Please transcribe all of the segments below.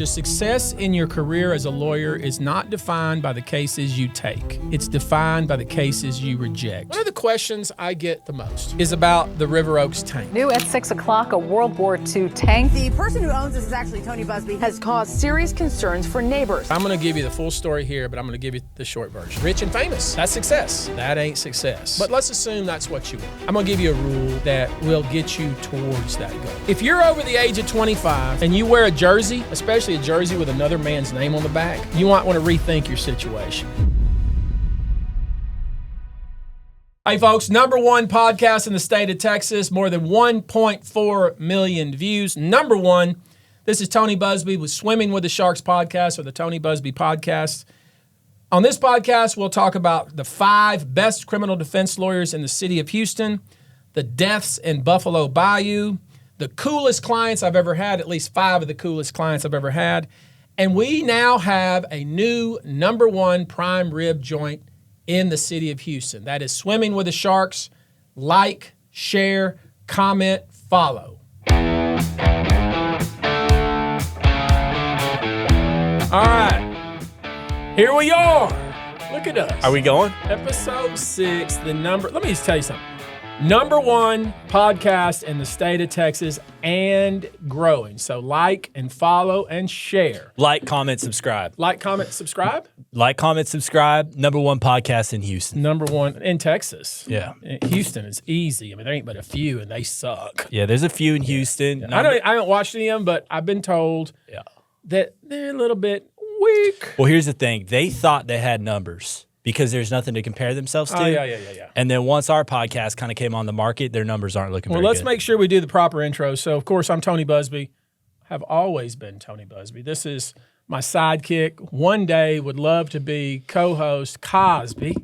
The success in your career as a lawyer is not defined by the cases you take. It's defined by the cases you reject. One of the questions I get the most is about the River Oaks tank. New at 6 o'clock, a World War II tank. The person who owns this is actually Tony Busby. Has caused serious concerns for neighbors. I'm going to give you the full story here, but I'm going to give you the short version. Rich and famous, that's success. That ain't success. But let's assume that's what you want. I'm going to give you a rule that will get you towards that goal. If you're over the age of 25 and you wear a jersey, especially a jersey with another man's name on the back, you might want to rethink your situation. Hey folks, #1 podcast in the state of Texas, more than 1.4 million views. #1. This is Tony Busby with Swimming with the Sharks podcast, or the Tony Busby podcast. On this podcast, we'll talk about the 5 best criminal defense lawyers in the city of Houston, the deaths in Buffalo Bayou, the coolest clients I've ever had, at least 5 of the coolest clients I've ever had. And we now have a new #1 prime rib joint in the city of Houston. That is Swimming with the Sharks. Like, share, comment, follow. All right, here we are. Look at us. Are we going? Episode 6, let me just tell you something. #1 podcast in the state of Texas and growing. So like and follow and share. Like, comment, subscribe. Like, comment, subscribe. Like, comment, subscribe. #1 podcast in Houston. #1 in Texas. Yeah. Houston is easy. I mean, there ain't but a few and they suck. Yeah, there's a few in Houston. Yeah. I haven't watched any of them, but I've been told that they're a little bit weak. Well, here's the thing. They thought they had numbers because there's nothing to compare themselves to. Oh, yeah. And then once our podcast kind of came on the market, their numbers aren't looking very good. Well, let's make sure we do the proper intro. So, of course, I'm Tony Busby. Have always been Tony Busby. This is my sidekick. One day would love to be co-host Cosby,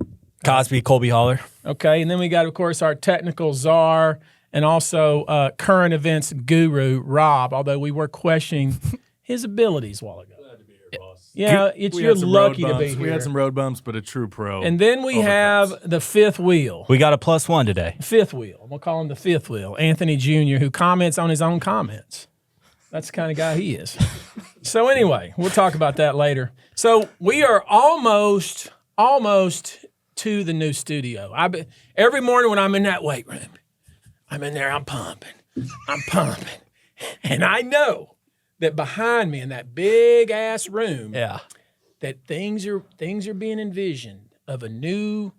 Colby Holler. Okay, and then we got, of course, our technical czar and also current events guru, Rob, although we were questioning his abilities a while ago. Yeah, you're lucky to be here. We had some road bumps, but a true pro. And then we have the fifth wheel. We got a +1 today. Fifth wheel. We'll call him the fifth wheel. Anthony Jr., who comments on his own comments. That's the kind of guy he is. So anyway, we'll talk about that later. So we are almost to the new studio. Every morning when I'm in that weight room, I'm in there, I'm pumping. And I know that behind me in that big ass room, that things are being envisioned of a new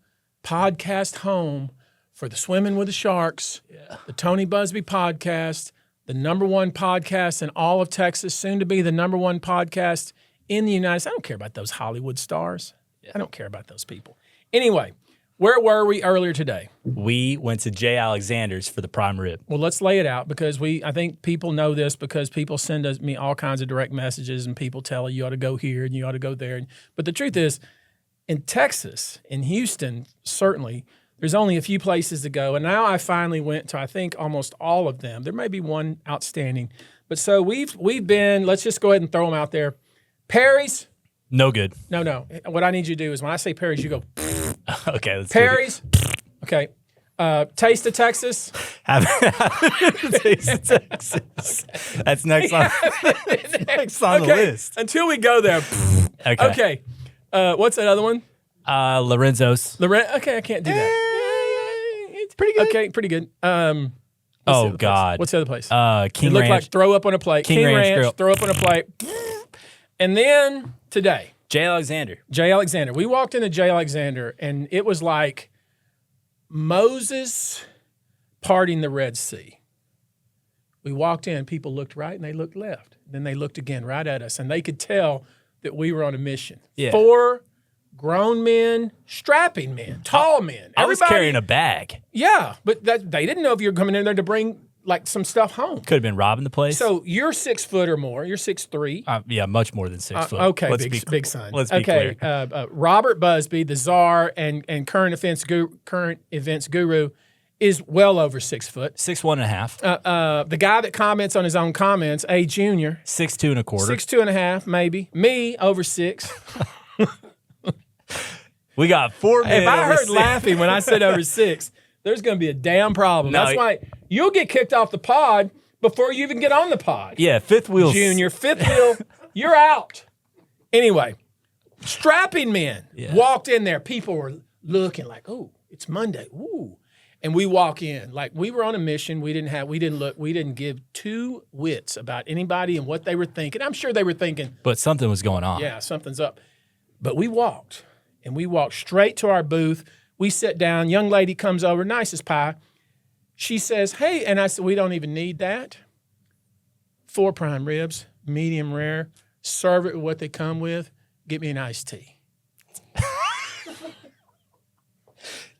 podcast home for the Swimming with the Sharks, the Tony Busby podcast, the #1 podcast in all of Texas, soon to be the #1 podcast in the United States. I don't care about those Hollywood stars. I don't care about those people. Anyway, where were we earlier today? We went to J. Alexander's for the prime rib. Well, let's lay it out because I think people know this because people send me all kinds of direct messages and people tell you ought to go here and you ought to go there. But the truth is, in Texas, in Houston, certainly, there's only a few places to go. And now I finally went to, I think, almost all of them. There may be one outstanding. But so we've been, let's just go ahead and throw them out there. Perry's. No good. No. What I need you to do is when I say Perry's, you go, okay, let's Perry's. Okay. Taste of Texas. Taste of Texas. That's next on the list. Until we go there. Okay. What's that other one? Lorenzo's. Okay, I can't do that. It's pretty good. Okay, pretty good. Oh, God. What's the other place? King it looked Ranch. like throw up on a plate. King Ranch throw up on a plate. And then today. J. Alexander. We walked into J. Alexander, and it was like Moses parting the Red Sea. We walked in, people looked right, and they looked left. Then they looked again right at us, and they could tell that we were on a mission. Yeah. 4 grown men, strapping men, tall men. I was carrying a bag. Yeah, but they didn't know if you were coming in there to bring like some stuff home. Could have been robbing the place. So you're 6 foot or more. You're 6'3". Yeah, much more than 6 foot. Okay, big son. Let's be clear. Robert Busby, the czar and current events guru, is well over 6 foot. 6'1.5". The guy that comments on his own comments, A Junior, 6'2.25". 6'2.5", maybe. Me over 6. We got 4 men. If I heard 6. laughing when I said over 6, there's going to be a damn problem. That's why you'll get kicked off the pod before you even get on the pod. Yeah, fifth wheel. Junior, fifth wheel. You're out. Anyway, strapping men walked in there. People were looking like, oh, it's Monday. Ooh. And we walk in like we were on a mission. We didn't give two wits about anybody and what they were thinking. I'm sure they were thinking, But something was going on. yeah, something's up. But we walked straight to our booth. We sit down. Young lady comes over, nice as pie. She says, hey, and I said, we don't even need that. 4 prime ribs, medium rare. Serve it with what they come with. Get me an iced tea.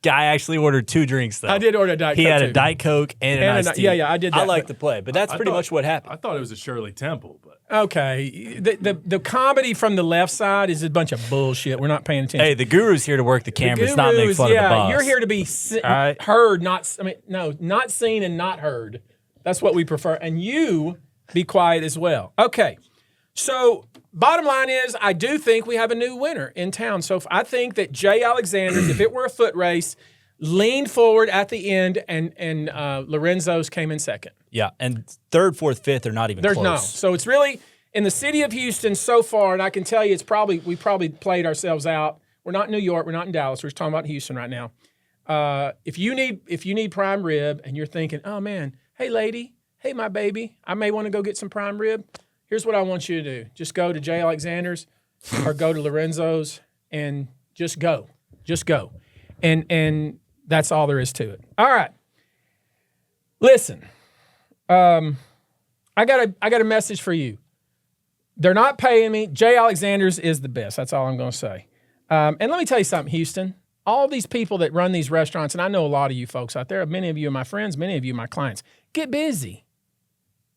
Guy actually ordered 2 drinks, though. I did order a Diet Coke, He had a too. Diet Coke and an iced tea. Yeah, I did that. I like the play, but that's pretty much what happened. I thought it was a Shirley Temple, but Okay. The comedy from the left side is a bunch of bullshit. We're not paying attention. Hey, the guru's here to work the cameras, not make fun of the boss. You're here to be right. heard, not seen and not heard. That's what we prefer. And you be quiet as well. Okay. So bottom line is, I do think we have a new winner in town. So I think that Jay Alexander's, if it were a foot race, leaned forward at the end, and Lorenzo's came in second. Yeah, and 3rd, 4th, 5th are not even There's close. no. So it's really in the city of Houston so far, and I can tell you we probably played ourselves out. We're not in New York, we're not in Dallas, we're just talking about Houston right now. If you need prime rib and you're thinking, oh man, hey lady, hey my baby, I may want to go get some prime rib. Here's what I want you to do. Just go to Jay Alexander's or go to Lorenzo's and just go. Just go. And that's all there is to it. All right. Listen. I got a message for you. They're not paying me. Jay Alexander's is the best. That's all I'm going to say. And let me tell you something, Houston. All these people that run these restaurants, and I know a lot of you folks out there, many of you are my friends, many of you are my clients, get busy.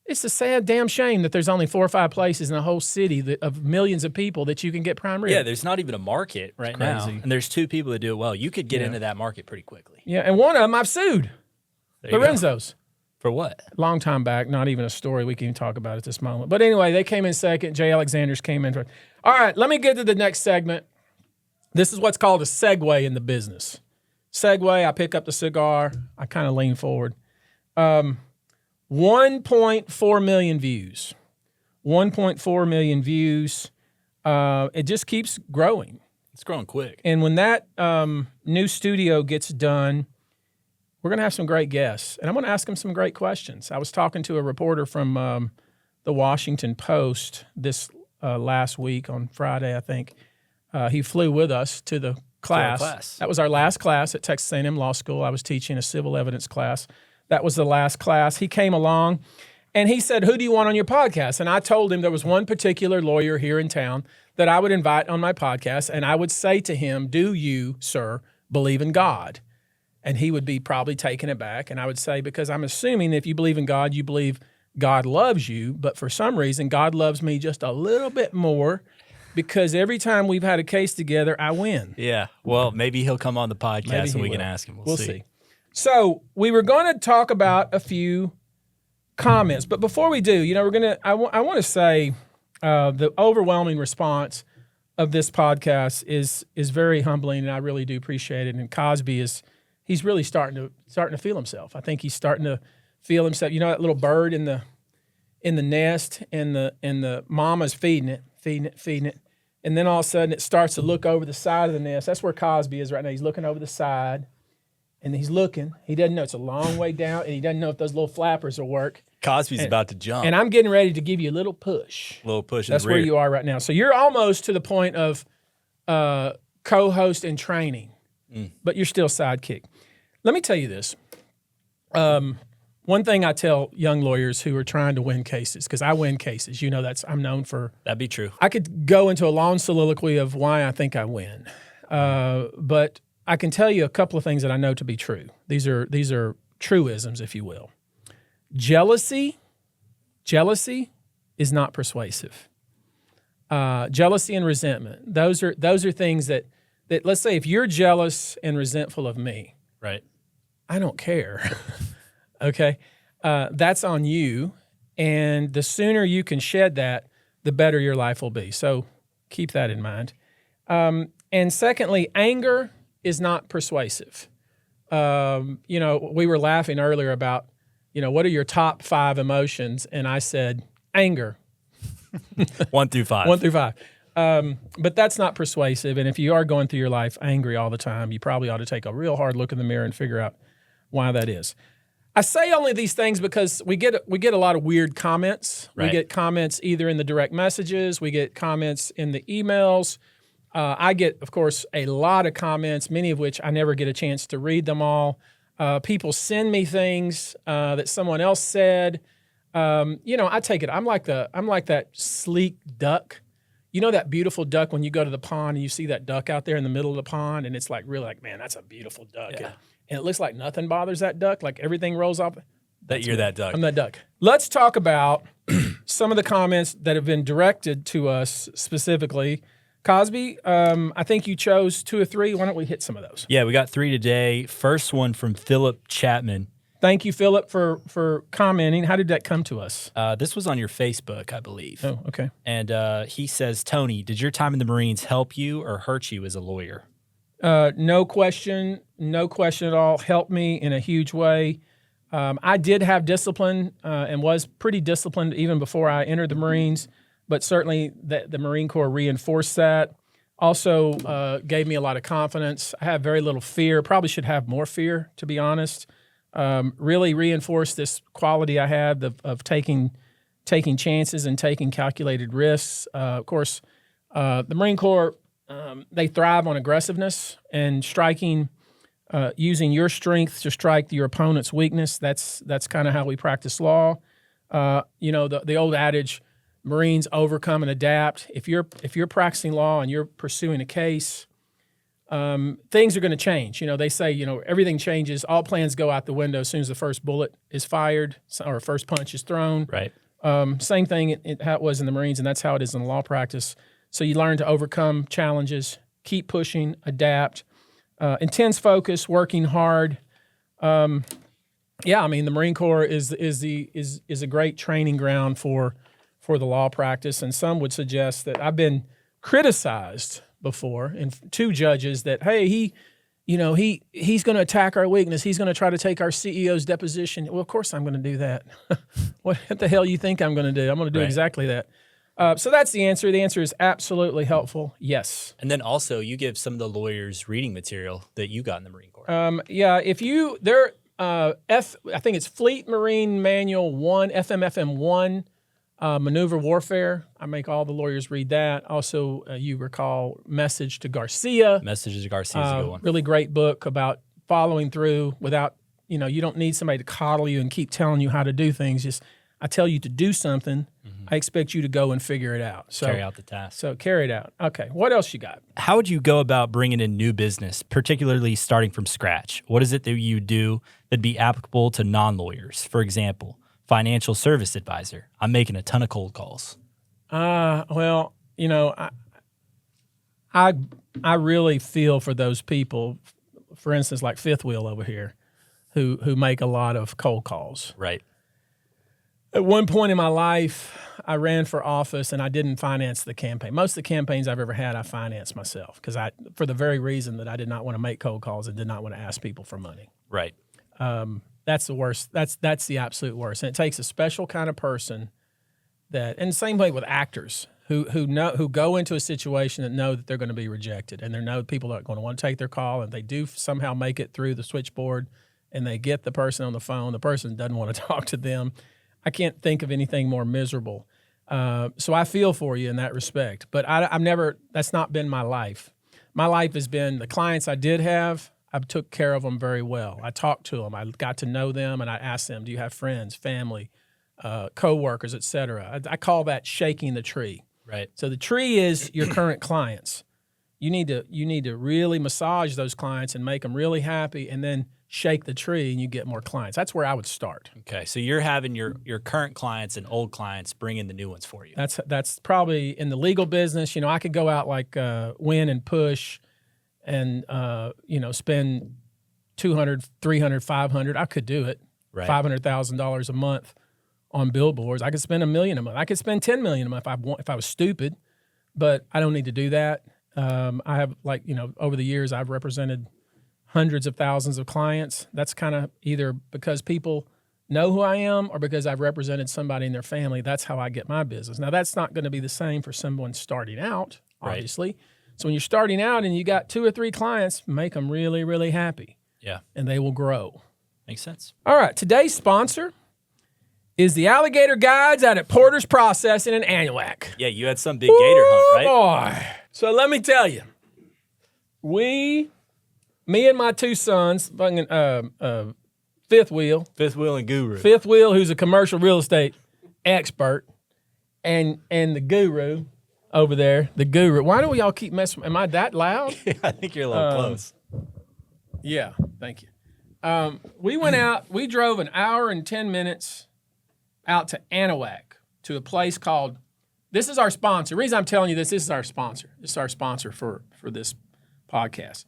It's a sad damn shame that there's only 4 or 5 places in the whole city of millions of people that you can get prime rib. Yeah, there's not even a market right now. And there's 2 people that do it well. You could get into that market pretty quickly. Yeah, and one of them I've sued. Lorenzo's. For what? Long time back, not even a story we can even talk about at this moment. But anyway, they came in second. Jay Alexander's came in. All right, let me get to the next segment. This is what's called a segue in the business. Segue, I pick up the cigar. I kind of lean forward. 1.4 million views. 1.4 million views. It just keeps growing. It's growing quick. And when that new studio gets done, we're going to have some great guests. And I'm going to ask them some great questions. I was talking to a reporter from the Washington Post this last week on Friday, I think. He flew with us to the class. That was our last class at Texas A&M Law School. I was teaching a civil evidence class. That was the last class. He came along, and he said, who do you want on your podcast? And I told him there was one particular lawyer here in town that I would invite on my podcast, and I would say to him, do you, sir, believe in God? And he would be probably taken aback, and I would say, because I'm assuming if you believe in God, you believe God loves you, but for some reason, God loves me just a little bit more because every time we've had a case together, I win. Yeah, well, maybe he'll come on the podcast and we can ask him. We'll see. So we were going to talk about a few comments, but before we do, I want to say the overwhelming response of this podcast is very humbling, and I really do appreciate it. And Cosby he's really starting to feel himself. I think he's starting to feel himself. You know that little bird in the nest, and the mama's feeding it, and then all of a sudden it starts to look over the side of the nest. That's where Cosby is right now. He's looking over the side. And he's looking. He doesn't know it's a long way down, and he doesn't know if those little flappers will work. Cosby's about to jump. And I'm getting ready to give you a little push. That's where you are right now. So you're almost to the point of co-host and training, but you're still sidekick. Let me tell you this. One thing I tell young lawyers who are trying to win cases, because I win cases. I'm known for. That'd be true. I could go into a long soliloquy of why I think I win, but I can tell you a couple of things that I know to be true. These are truisms, if you will. Jealousy is not persuasive. Jealousy and resentment. Those are things that let's say if you're jealous and resentful of me, right? I don't care. Okay, that's on you, and the sooner you can shed that, the better your life will be. So keep that in mind. And secondly, anger is not persuasive. We were laughing earlier about, what are your top 5 emotions? And I said, anger. 1 through 5. 1 through 5. But that's not persuasive. And if you are going through your life angry all the time, you probably ought to take a real hard look in the mirror and figure out why that is. I say only these things because we get a lot of weird comments. Right. We get comments either in the direct messages. We get comments in the emails. I get, of course, a lot of comments, many of which I never get a chance to read them all. People send me things that someone else said. I take it. I'm like that sleek duck. You know that beautiful duck when you go to the pond and you see that duck out there in the middle of the pond and it's like really like, man, that's a beautiful duck. Yeah. And it looks like nothing bothers that duck. Like everything rolls off. You're that duck. I'm that duck. Let's talk about some of the comments that have been directed to us specifically. Cosby, I think you chose 2 or 3. Why don't we hit some of those? Yeah, we got 3 today. First one from Philip Chapman. Thank you, Philip, for commenting. How did that come to us? This was on your Facebook, I believe. Oh, okay. And he says, Tony, did your time in the Marines help you or hurt you as a lawyer? No question at all. Helped me in a huge way. I did have discipline and was pretty disciplined even before I entered the Marines, but certainly the Marine Corps reinforced that. Also gave me a lot of confidence. I have very little fear. Probably should have more fear, to be honest. Really reinforced this quality I had of taking chances and taking calculated risks. Of course, the Marine Corps, they thrive on aggressiveness and striking, using your strength to strike your opponent's weakness. That's kind of how we practice law. The old adage, Marines overcome and adapt. If you're practicing law and you're pursuing a case, things are going to change. They say, everything changes. All plans go out the window as soon as the first bullet is fired or first punch is thrown. Right. Same thing how it was in the Marines, and that's how it is in law practice. So you learn to overcome challenges, keep pushing, adapt, intense focus, working hard. The Marine Corps is a great training ground for the law practice, and some would suggest that I've been criticized before, and 2 judges that, hey, he's going to attack our weakness. He's going to try to take our CEO's deposition. Well, of course I'm going to do that. What the hell you think I'm going to do? I'm going to do exactly that. So that's the answer. The answer is absolutely helpful. Yes. And then also you give some of the lawyers reading material that you got in the Marine Corps. I think it's Fleet Marine Manual 1, FMFM 1. Maneuver Warfare. I make all the lawyers read that. Also, you recall Message to Garcia. Messages to Garcia is a good one. Really great book about following through without, you don't need somebody to coddle you and keep telling you how to do things. Just, I tell you to do something. Mm-hmm. I expect you to go and figure it out. So carry out the task. So carry it out. Okay. What else you got? How would you go about bringing in new business, particularly starting from scratch? What is it that you do that'd be applicable to non-lawyers? For example, financial service advisor. I'm making a ton of cold calls. I really feel for those people, for instance, like Fifth Wheel over here, who make a lot of cold calls. Right. At one point in my life, I ran for office and I didn't finance the campaign. Most of the campaigns I've ever had, I financed myself for the very reason that I did not want to make cold calls and did not want to ask people for money. Right. That's the worst. That's the absolute worst. And it takes a special kind of person and the same way with actors who go into a situation that know that they're going to be rejected and they know people are going to want to take their call, and they do somehow make it through the switchboard and they get the person on the phone. The person doesn't want to talk to them. I can't think of anything more miserable. So I feel for you in that respect. But that's not been my life. My life has been the clients I did have, I took care of them very well. I talked to them. I got to know them, and I asked them, do you have friends, family, coworkers, et cetera? I call that shaking the tree. Right. So the tree is your current clients. You need to really massage those clients and make them really happy, and then shake the tree and you get more clients. That's where I would start. Okay, so you're having your current clients and old clients bring in the new ones for you. That's probably in the legal business. I could go out like Win and Push and spend $200, $300, $500. I could do it. Right. $500,000 a month on billboards. I could spend $1 million a month. I could spend $10 million a month if I was stupid, but I don't need to do that. I have over the years I've represented hundreds of thousands of clients. That's kind of either because people know who I am or because I've represented somebody in their family. That's how I get my business. Now, that's not going to be the same for someone starting out, obviously. Right. So when you're starting out and you got 2 or 3 clients, make them really, really happy. Yeah. And they will grow. Makes sense. All right. Today's sponsor is the Alligator Guides out at Porter's Processing in Anahuac. Yeah, you had some big gator hunt, right? Boy. So let me tell you, me and my 2 sons, Fifth Wheel and Guru. Fifth Wheel, who's a commercial real estate expert, and the Guru over there, the Guru. Why do we all keep messing? Am I that loud? I think you're a little close. Yeah, thank you. We went out. We drove an hour and 10 minutes out to Anahuac to a place called. This is our sponsor. The reason I'm telling you this is our sponsor. This is our sponsor for this podcast.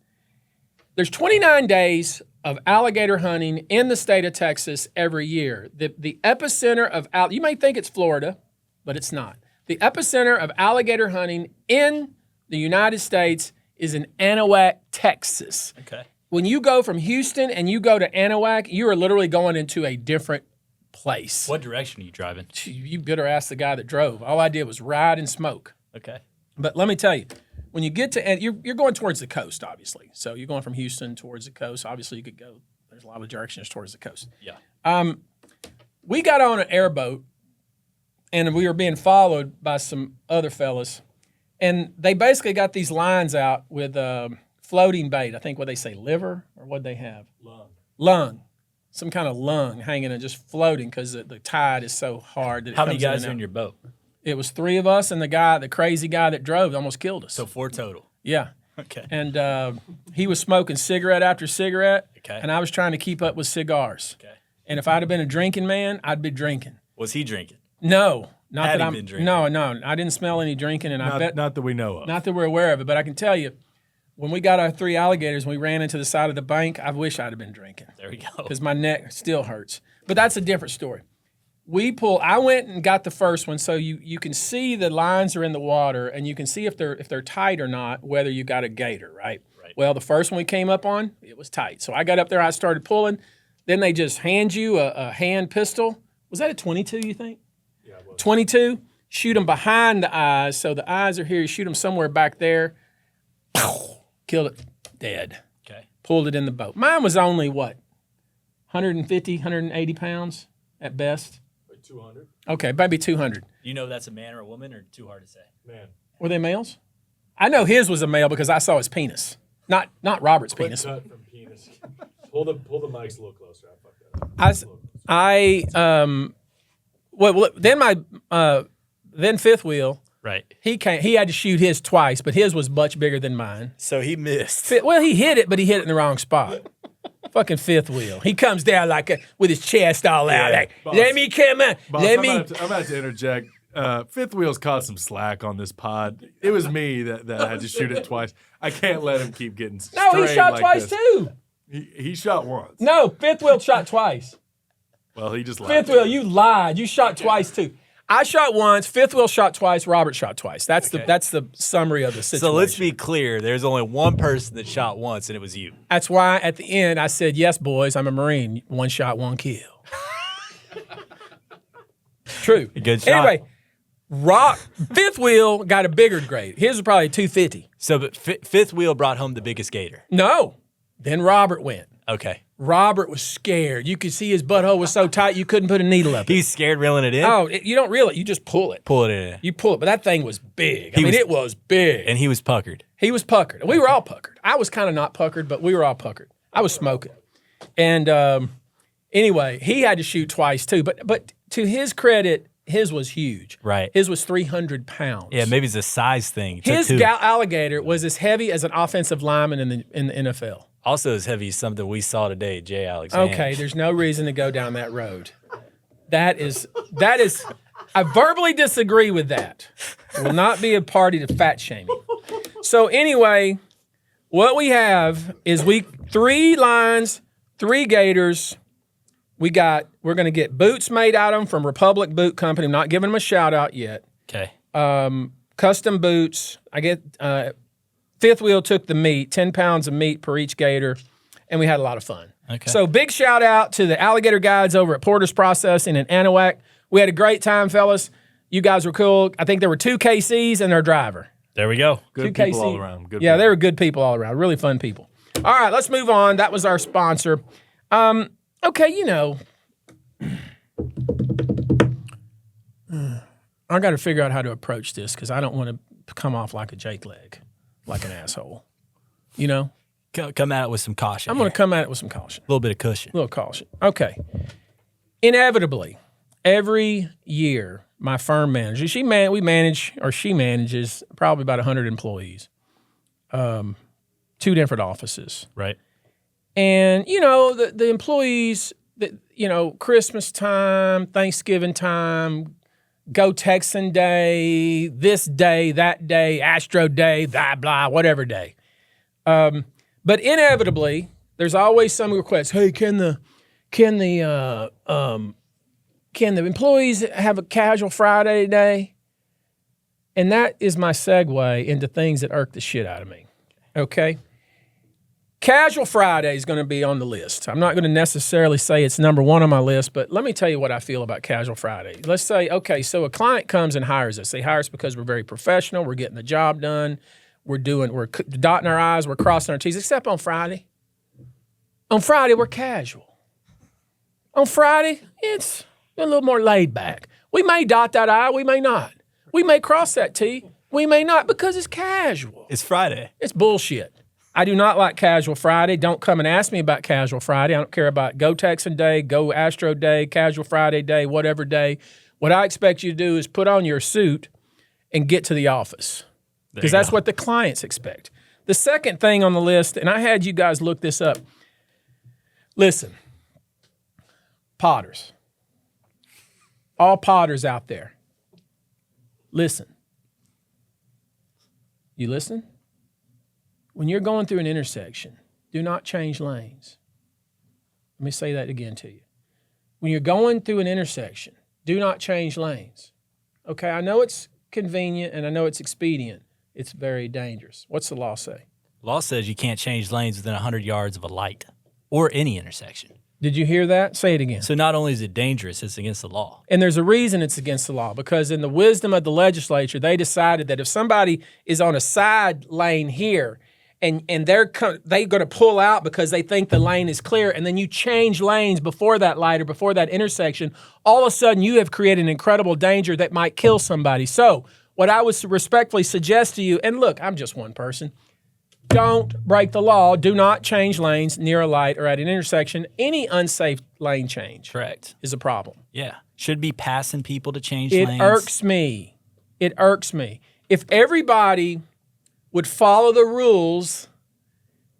There's 29 days of alligator hunting in the state of Texas every year. The epicenter of you may think it's Florida, but it's not. The epicenter of alligator hunting in the United States is in Anahuac, Texas. Okay. When you go from Houston and you go to Anahuac, you are literally going into a different place. What direction are you driving? You better ask the guy that drove. All I did was ride and smoke. Okay. But let me tell you, when you get to, you're going towards the coast, obviously. So you're going from Houston towards the coast. Obviously, you could go, there's a lot of directions towards the coast. Yeah. We got on an airboat, and we were being followed by some other fellas. And they basically got these lines out with floating bait. I think what they say, liver, or what they have? Lung. Some kind of lung hanging and just floating because the tide is so hard. That How many guys are in your boat? It was 3 of us, and the crazy guy that drove almost killed us. So 4 total. Yeah. Okay. And he was smoking cigarette after cigarette, okay, and I was trying to keep up with cigars. Okay. And if I'd have been a drinking man, I'd be drinking. Was he drinking? No. Not Had that he I'm been drinking? No, I didn't smell any drinking, and I bet Not that we know of. not that we're aware of it, but I can tell you, when we got our 3 alligators and we ran into the side of the bank, I wish I'd have been drinking. There we go. Because my neck still hurts. But that's a different story. I went and got the first one, so you can see the lines are in the water, and you can see if they're tight or not, whether you got a gator, right? Right. Well, the first one we came up on, it was tight. So I got up there, I started pulling. Then they just hand you a hand pistol. Was that a 22, you think? Yeah, it was. 22. Shoot them behind the eyes. So the eyes are here. You shoot them somewhere back there. Killed it. Dead. Okay. Pulled it in the boat. Mine was only, what, 150, 180 pounds at best? 200. Okay, maybe 200. Do you know if that's a man or a woman, or too hard to say? Man. Were they males? I know his was a male because I saw his penis. Not Robert's Quick penis. cut from penis. Pull the mics a little closer. I fucked that up. Then Fifth Wheel, Right. he had to shoot his twice, but his was much bigger than mine. So he missed. He hit it, but he hit it in the wrong spot. Fucking Fifth Wheel. He comes down with his chest all out. Like, Boss. let me come on. Boss, Let I'm me. about to interject. Fifth Wheel's caught some slack on this pod. It was me that had to shoot it twice. I can't let him keep getting No, he strayed shot like twice this. too. He shot once. No, Fifth Wheel shot twice. Well, he just lied. Fifth Wheel, you lied. You shot twice too. I shot once. Fifth Wheel shot twice. Robert shot twice. That's the summary of the situation. So let's be clear. There's only one person that shot once, and it was you. That's why at the end I said, "Yes, boys, I'm a Marine. 1 shot, 1 kill." True. Good shot. Anyway, Fifth Wheel got a bigger grade. His was probably 250. So, but Fifth Wheel brought home the biggest gator. No. Then Robert went. Okay. Robert was scared. You could see his butthole was so tight you couldn't put a needle up it. He's scared reeling it in? Oh, you don't reel it. You just pull it. Pull it in. You pull it. But that thing was big. It was big. And he was puckered. He was puckered. And we were all puckered. I was kind of not puckered, but we were all puckered. I was smoking. And anyway, he had to shoot twice too. But to his credit, his was huge. Right. His was 300 pounds. Yeah, maybe it's a size thing. His alligator was as heavy as an offensive lineman in the NFL. Also as heavy as something we saw today at Jay Alexander. Okay, there's no reason to go down that road. That is. I verbally disagree with that. I will not be a party to fat shaming. So anyway, what we have is 3 lines, 3 gators. We're going to get boots made out of them from Republic Boot Company. I'm not giving them a shout out yet. Okay. Custom boots. I get Fifth Wheel took the meat, 10 pounds of meat per each gator, and we had a lot of fun. Okay. So big shout out to the Alligator guides over at Porter's Processing in Anahuac. We had a great time, fellas. You guys were cool. I think there were 2 KCs and their driver. There we go. Good people all around. Good yeah, people. they were good people all around. Really fun people. All right, let's move on. That was our sponsor. Okay, you know, I got to figure out how to approach this because I don't want to come off like a Jake leg, like an asshole. You know? Come at it with some caution. I'm going to come at it with some caution. A little bit of cushion. A little caution. Okay. Inevitably, every year, my firm manager, she manages probably about 100 employees, 2 different offices. Right. And, you know, the employees, you know, Christmas time, Thanksgiving time, Go Texan Day, this day, that day, Astro Day, blah, blah, whatever day. But inevitably, there's always some request. Hey, can the employees have a casual Friday today? And that is my segue into things that irk the shit out of me. Okay? Casual Friday is going to be on the list. I'm not going to necessarily say it's number 1 on my list, but let me tell you what I feel about Casual Friday. Let's say, okay, so a client comes and hires us. They hire us because we're very professional. We're getting the job done. We're dotting our I's, we're crossing our T's, except on Friday. On Friday, we're casual. On Friday, it's a little more laid back. We may dot that I, we may not. We may cross that T, we may not, because it's casual. It's Friday. It's bullshit. I do not like Casual Friday. Don't come and ask me about Casual Friday. I don't care about Go Texan Day, Go Astro Day, Casual Friday Day, whatever day. What I expect you to do is put on your suit and get to the office. Because that's what the clients expect. The second thing on the list, and I had you guys look this up. Listen, potters. All potters out there. Listen. You listen? When you're going through an intersection, do not change lanes. Let me say that again to you. When you're going through an intersection, do not change lanes. Okay, I know it's convenient and I know it's expedient. It's very dangerous. What's the law say? Law says you can't change lanes within 100 yards of a light or any intersection. Did you hear that? Say it again. So not only is it dangerous, it's against the law. And there's a reason it's against the law, because in the wisdom of the legislature, they decided that if somebody is on a side lane here and they're going to pull out because they think the lane is clear, and then you change lanes before that light or before that intersection, all of a sudden you have created an incredible danger that might kill somebody. So what I would respectfully suggest to you, and look, I'm just one person, don't break the law. Do not change lanes near a light or at an intersection. Any unsafe lane change is a problem. Yeah. Should be passing people to change lanes. It irks me. It irks me. If everybody would follow the rules,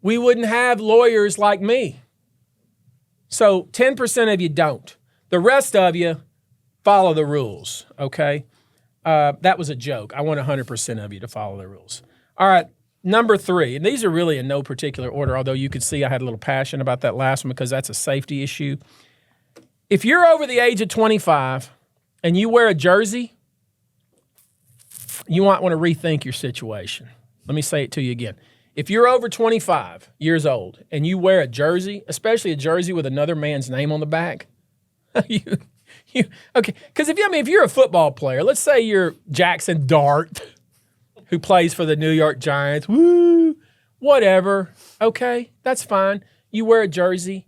we wouldn't have lawyers like me. So 10% of you don't. The rest of you follow the rules, okay? That was a joke. I want 100% of you to follow the rules. All right, number 3, and these are really in no particular order, although you could see I had a little passion about that last one because that's a safety issue. If you're over the age of 25 and you wear a jersey, you might want to rethink your situation. Let me say it to you again. If you're over 25 years old and you wear a jersey, especially a jersey with another man's name on the back, okay, because if you're a football player, let's say you're Jackson Dart, who plays for the New York Giants, woo, whatever, okay, that's fine. You wear a jersey,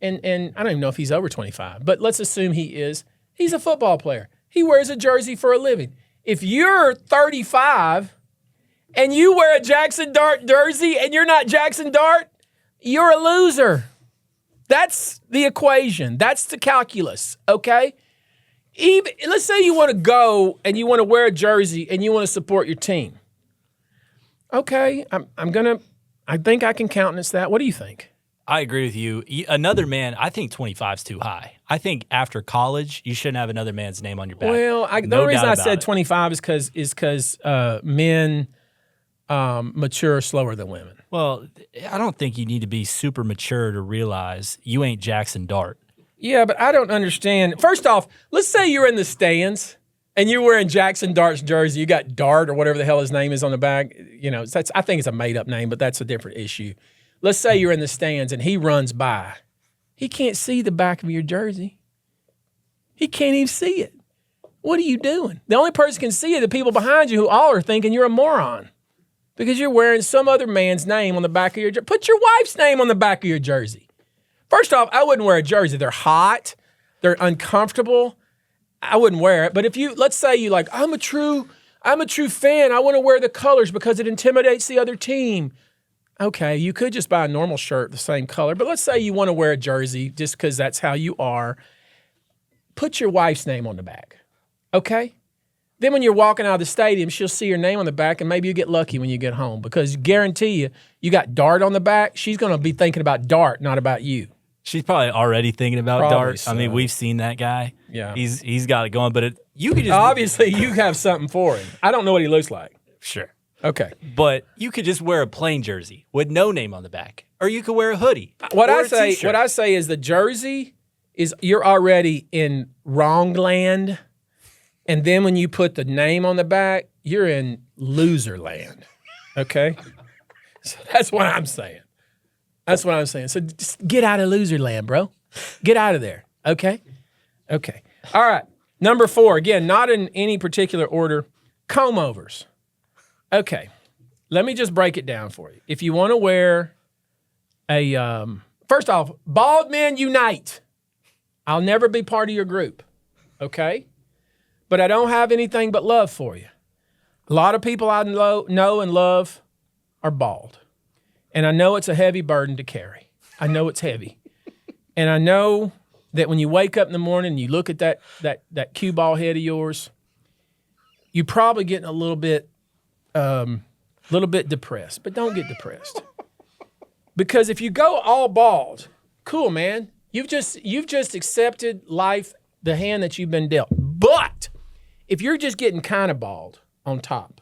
and I don't even know if he's over 25, but let's assume he is. He's a football player. He wears a jersey for a living. If you're 35 and you wear a Jackson Dart jersey and you're not Jackson Dart, you're a loser. That's the equation. That's the calculus, okay? Let's say you want to go and you want to wear a jersey and you want to support your team. Okay, I think I can countenance that. What do you think? I agree with you. Another man, I think 25 is too high. I think after college, you shouldn't have another man's name on your back. Well, the only reason I said 25 is because men mature slower than women. Well, I don't think you need to be super mature to realize you ain't Jackson Dart. Yeah, but I don't understand. First off, let's say you're in the stands and you're wearing Jackson Dart's jersey. You got Dart or whatever the hell his name is on the back. You know, I think it's a made-up name, but that's a different issue. let's say you're in the stands and he runs by. He can't see the back of your jersey. He can't even see it. What are you doing? The only person can see it, the people behind you who all are thinking you're a moron because you're wearing some other man's name on the back of your jersey. Put your wife's name on the back of your jersey. First off, I wouldn't wear a jersey. They're hot. They're uncomfortable. I wouldn't wear it. But if you, let's say you like, I'm a true fan. I want to wear the colors because it intimidates the other team. Okay, you could just buy a normal shirt the same color. But let's say you want to wear a jersey just because that's how you are. Put your wife's name on the back. Okay? Then when you're walking out of the stadium, she'll see your name on the back, and maybe you get lucky when you get home because guarantee you got Dart on the back. She's going to be thinking about Dart, not about you. She's probably already thinking about Dart. So. I mean, we've seen that guy. Yeah. He's got it going, but you could just... Obviously, you have something for him. I don't know what he looks like. Sure. Okay. But you could just wear a plain jersey with no name on the back. Or you could wear a hoodie. What I say is the jersey is you're already in wrong land. And then when you put the name on the back, you're in loser land. Okay? So that's what I'm saying. That's what I'm saying. So just get out of loser land, bro. Get out of there. Okay? Okay. All right. Number 4, again, not in any particular order, Combovers. Okay. Let me just break it down for you. If you want to wear a, first off, bald men unite. I'll never be part of your group. Okay? But I don't have anything but love for you. A lot of people I know and love are bald. And I know it's a heavy burden to carry. I know it's heavy. And I know that when you wake up in the morning and you look at that cue ball head of yours, you're probably getting a little bit depressed. But don't get depressed. Because if you go all bald, cool, man. You've just accepted life, the hand that you've been dealt. But if you're just getting kind of bald on top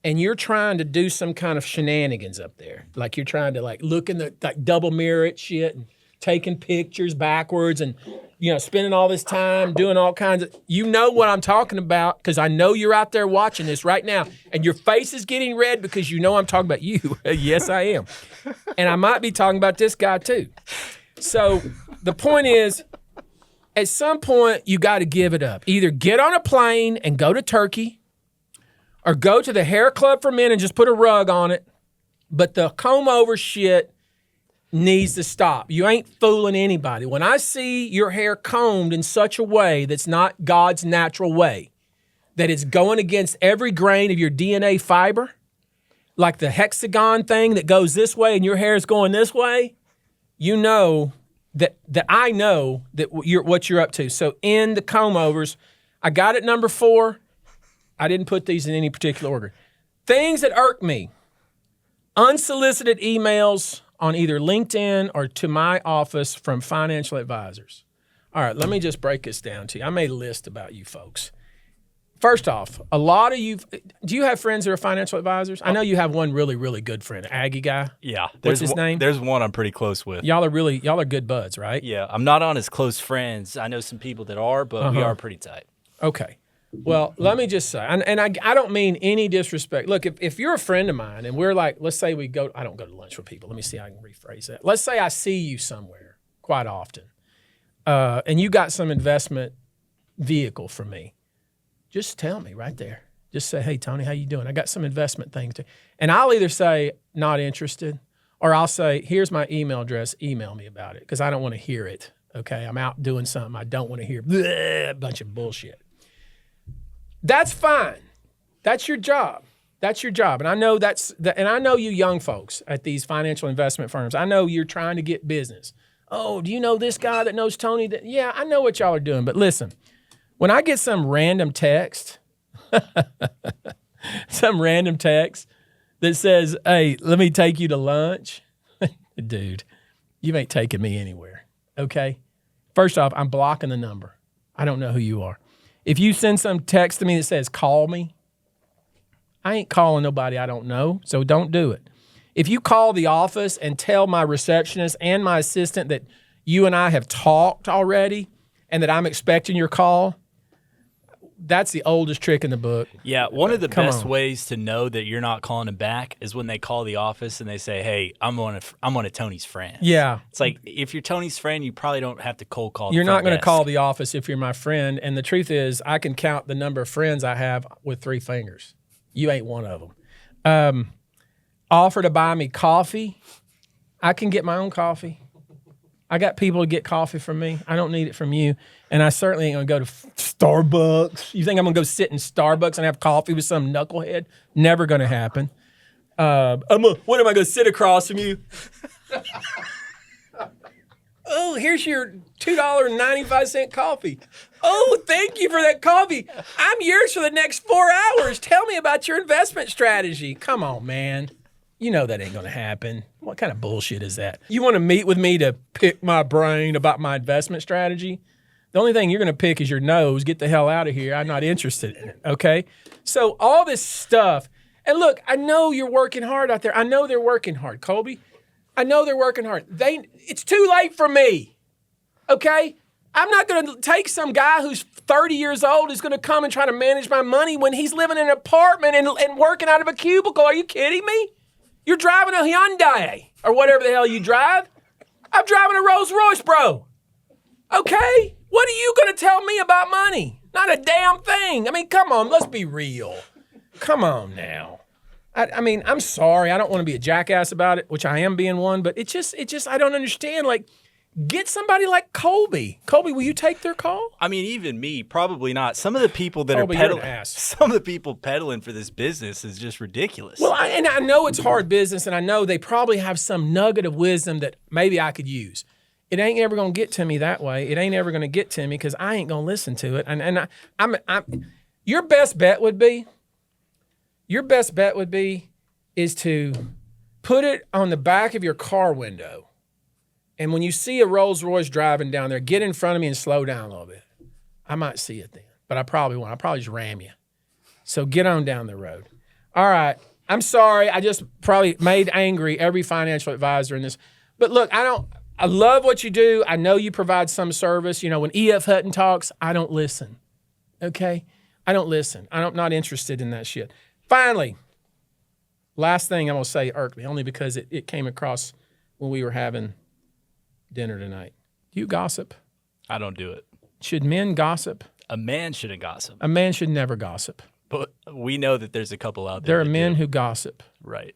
and you're trying to do some kind of shenanigans up there, like you're trying to like look in the like double mirror at shit and taking pictures backwards and, spending all this time doing all kinds of, you know what I'm talking about because I know you're out there watching this right now and your face is getting red because you know I'm talking about you. Yes, I am. And I might be talking about this guy too. So the point is, at some point, you got to give it up. Either get on a plane and go to Turkey or go to the hair club for men and just put a rug on it. But the comb-over shit needs to stop. You ain't fooling anybody. When I see your hair combed in such a way that's not God's natural way, that it's going against every grain of your DNA fiber, like the hexagon thing that goes this way and your hair is going this way, you know that I know that what you're up to. So in the comb-overs, I got it number 4. I didn't put these in any particular order. Things that irk me. Unsolicited emails on either LinkedIn or to my office from financial advisors. All right, let me just break this down to you. I made a list about you folks. First off, a lot of you, do you have friends that are financial advisors? I know you have one really, really good friend, Aggie guy. Yeah. What's his name? There's one I'm pretty close with. Y'all are good buds, right? Yeah. I'm not on his close friends. I know some people that are, but we are pretty tight. Okay. Well, let me just say, and I don't mean any disrespect. Look, if you're a friend of mine and we're like, let's say I don't go to lunch with people. Let me see how I can rephrase that. Let's say I see you somewhere quite often and you got some investment vehicle for me. Just tell me right there. Just say, hey, Tony, how you doing? I got some investment thing too. And I'll either say, not interested, or I'll say, here's my email address. Email me about it because I don't want to hear it, okay? I'm out doing something. I don't want to hear a bunch of bullshit. That's fine. That's your job. That's your job. And I know and I know you young folks at these financial investment firms. I know you're trying to get business. Oh, do you know this guy that knows Tony? Yeah, I know what y'all are doing. But listen, when I get some random text, that says, hey, let me take you to lunch. Dude, you ain't taking me anywhere, okay? First off, I'm blocking the number. I don't know who you are. If you send some text to me that says, call me, I ain't calling nobody I don't know, so don't do it. If you call the office and tell my receptionist and my assistant that you and I have talked already and that I'm expecting your call, that's the oldest trick in the book. Yeah, one of the Come best on. ways to know that you're not calling him back is when they call the office and they say, "Hey, I'm one of Tony's friends." Yeah. It's like if you're Tony's friend, you probably don't have to cold call. You're the not front going to desk. call the office if you're my friend. And the truth is, I can count the number of friends I have with 3 fingers. You ain't one of them. Offer to buy me coffee. I can get my own coffee. I got people to get coffee from me. I don't need it from you. And I certainly ain't going to go to Starbucks. You think I'm going to go sit in Starbucks and have coffee with some knucklehead? Never going to happen. What am I going to sit across from you? Oh, here's your $2.95 coffee. Oh, thank you for that coffee. I'm yours for the next 4 hours. Tell me about your investment strategy. Come on, man. You know that ain't going to happen. What kind of bullshit is that? You want to meet with me to pick my brain about my investment strategy? The only thing you're going to pick is your nose. Get the hell out of here. I'm not interested in it, okay? So all this stuff, and look, I know you're working hard out there. I know they're working hard, Colby. I know they're working hard. It's too late for me, okay? I'm not going to take some guy who's 30 years old who's going to come and try to manage my money when he's living in an apartment and working out of a cubicle. Are you kidding me? You're driving a Hyundai or whatever the hell you drive. I'm driving a Rolls Royce, bro. Okay? What are you going to tell me about money? Not a damn thing. I mean, come on, let's be real. Come on now. I mean, I'm sorry. I don't want to be a jackass about it, which I am being one, but it just, I don't understand. Like, get somebody like Colby. Colby, will you take their call? I mean, even me, probably not. Some of the people that Colby, are you're an peddling, ass. some of the people peddling for this business is just ridiculous. Well, I know it's hard business, and I know they probably have some nugget of wisdom that maybe I could use. It ain't ever gonna get to me that way. It ain't ever gonna get to me because I ain't gonna listen to it. And your best bet would be is to put it on the back of your car window. And when you see a Rolls Royce driving down there, get in front of me and slow down a little bit. I might see it then, but I probably won't. I'll probably just ram you. So get on down the road. All right. I'm sorry. I just probably made angry every financial advisor in this. But look, I love what you do. I know you provide some service. You know, when E.F. Hutton talks, I don't listen. Okay? I don't listen. I'm not interested in that shit. Finally, last thing I'm going to say irked me, only because it came across when we were having dinner tonight. Do you gossip? I don't do it. Should men gossip? A man shouldn't gossip. A man should never gossip. But we know that there's a couple out there. There are that men do. who gossip. Right.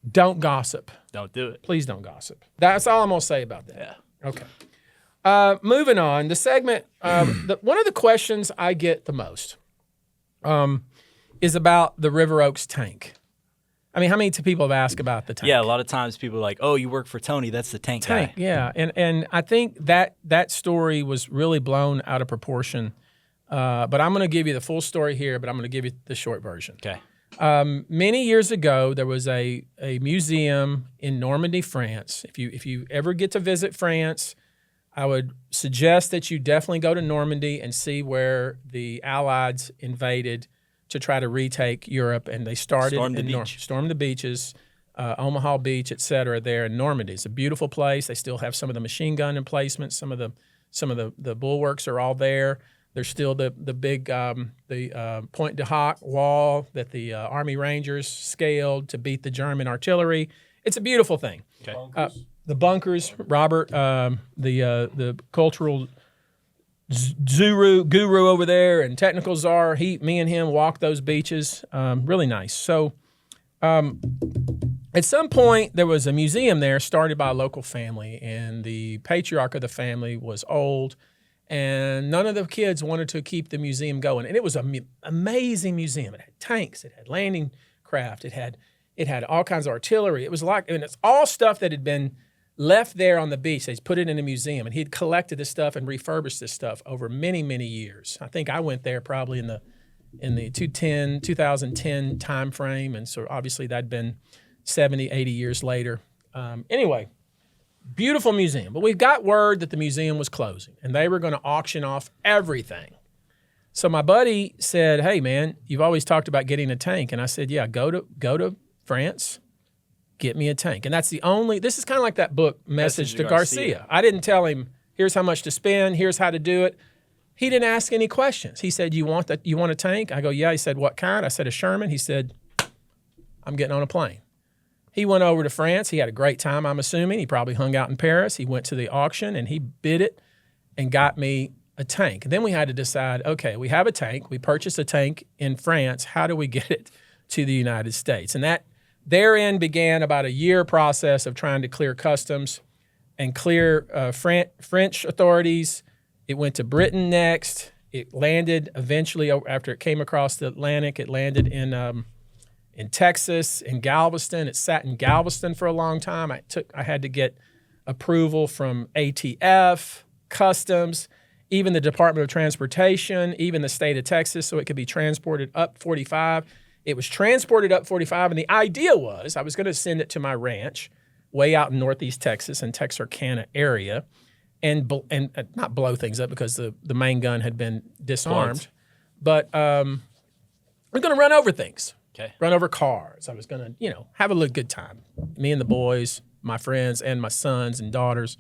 Don't gossip. Don't do it. Please don't gossip. That's all I'm going to say about that. Yeah. Okay. Moving on. The segment, one of the questions I get the most is about the River Oaks tank. I mean, how many people have asked about the tank? Yeah, a lot of times people are like, "Oh, you work for Tony? That's the tank guy." Yeah, and I think that story was really blown out of proportion. But I'm going to give you the full story here, but I'm going to give you the short version. Okay. Many years ago, there was a museum in Normandy, France. If you ever get to visit France, I would suggest that you definitely go to Normandy and see where the Allies invaded to try to retake Europe, and they started stormed the beaches, Omaha Beach, et cetera, there in Normandy. It's a beautiful place. They still have some of the machine gun emplacements. Some of the bulwarks are all there. There's still the big Pointe du Hoc wall that the Army Rangers scaled to beat the German artillery. It's a beautiful thing. Okay. The bunkers, Robert, the cultural guru over there and technical czar, me and him walked those beaches. Really nice. So at some point, there was a museum there started by a local family, and the patriarch of the family was old, and none of the kids wanted to keep the museum going. And it was an amazing museum. It had tanks, it had landing craft, it had all kinds of artillery. It was and it's all stuff that had been left there on the beach. They put it in a museum, and he'd collected this stuff and refurbished this stuff over many, many years. I think I went there probably in the 2010 time frame, and so obviously that'd been 70, 80 years later. Anyway, beautiful museum. But we got word that the museum was closing, and they were going to auction off everything. So my buddy said, "Hey, man, you've always talked about getting a tank." And I said, "Yeah, go to France, get me a tank." And that's this is kind of like that book, Message to Garcia. I didn't tell him, here's how much to spend, here's how to do it. He didn't ask any questions. He said, you want a tank? I go, yeah. He said, what kind? I said, a Sherman. He said, I'm getting on a plane. He went over to France. He had a great time, I'm assuming. He probably hung out in Paris. He went to the auction, and he bid it and got me a tank. And then we had to decide, okay, we have a tank. We purchased a tank in France. How do we get it to the United States? And that therein began about a year process of trying to clear customs and clear French authorities. It went to Britain next. It landed eventually, after it came across the Atlantic, it landed in Texas, in Galveston. It sat in Galveston for a long time. I had to get approval from ATF, Customs, even the Department of Transportation, even the state of Texas, so it could be transported up 45. It was transported up 45, and the idea was I was going to send it to my ranch way out in northeast Texas and Texarkana area and not blow things up because the main gun had been disarmed, but we're going to run over things. Okay. Run over cars. I was going to, have a little good time. Me and the boys, my friends, and my sons and daughters.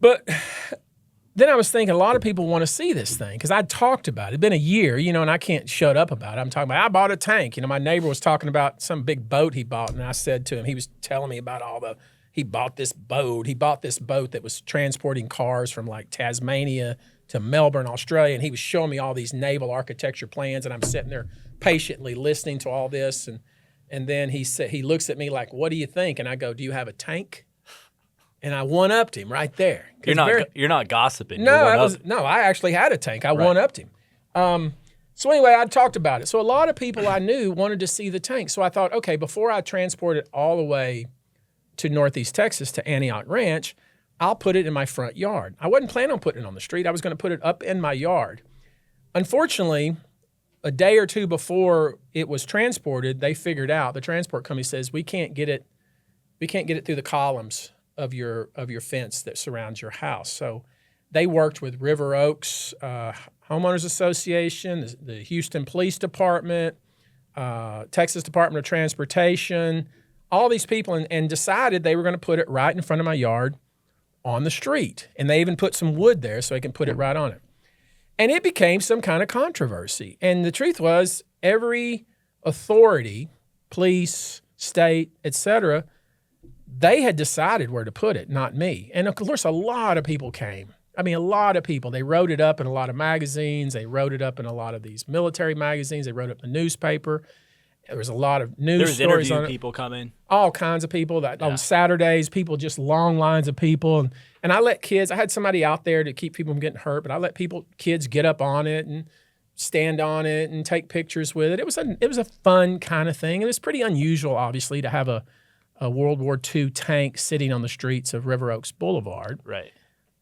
But then I was thinking a lot of people want to see this thing because I talked about it. It'd been a year, and I can't shut up about it. I'm talking about, I bought a tank. My neighbor was talking about some big boat he bought, and I said to him, he was telling me about he bought this boat. He bought this boat that was transporting cars from like Tasmania to Melbourne, Australia, and he was showing me all these naval architecture plans, and I'm sitting there patiently listening to all this, and then he looks at me like, "What do you think?" And I go, "Do you have a tank?" And I one-upped him right there. You're not gossiping. No, I actually had a tank. I one-upped him. So anyway, I talked about it. So a lot of people I knew wanted to see the tank. So I thought, okay, before I transport it all the way to northeast Texas to Antioch Ranch, I'll put it in my front yard. I wasn't planning on putting it on the street. I was going to put it up in my yard. Unfortunately, a day or two before it was transported, they figured out, the transport company says, we can't get it through the columns of your fence that surrounds your house. So they worked with River Oaks Homeowners Association, the Houston Police Department, Texas Department of Transportation, all these people, and decided they were going to put it right in front of my yard on the street. And they even put some wood there so they can put it right on it. And it became some kind of controversy. And the truth was, every authority, police, state, etc., they had decided where to put it, not me. And of course, a lot of people came. I mean, a lot of people. They wrote it up in a lot of magazines. They wrote it up in a lot of these military magazines. They wrote it in the newspaper. There was a lot of news stories on it. People coming. All kinds of people. On Saturdays, people, just long lines of people. And I let kids, I had somebody out there to keep people from getting hurt, but I let kids get up on it and stand on it and take pictures with it. It was a fun kind of thing. And it's pretty unusual, obviously, to have a World War II tank sitting on the streets of River Oaks Boulevard. Right.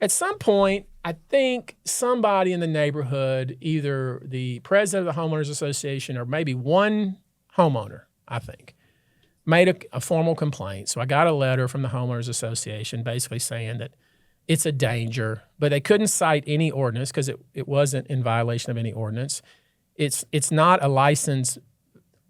At some point, I think somebody in the neighborhood, either the president of the Homeowners Association or maybe one homeowner, I think, made a formal complaint. So I got a letter from the Homeowners Association basically saying that it's a danger, but they couldn't cite any ordinance because it wasn't in violation of any ordinance. It's not a licensed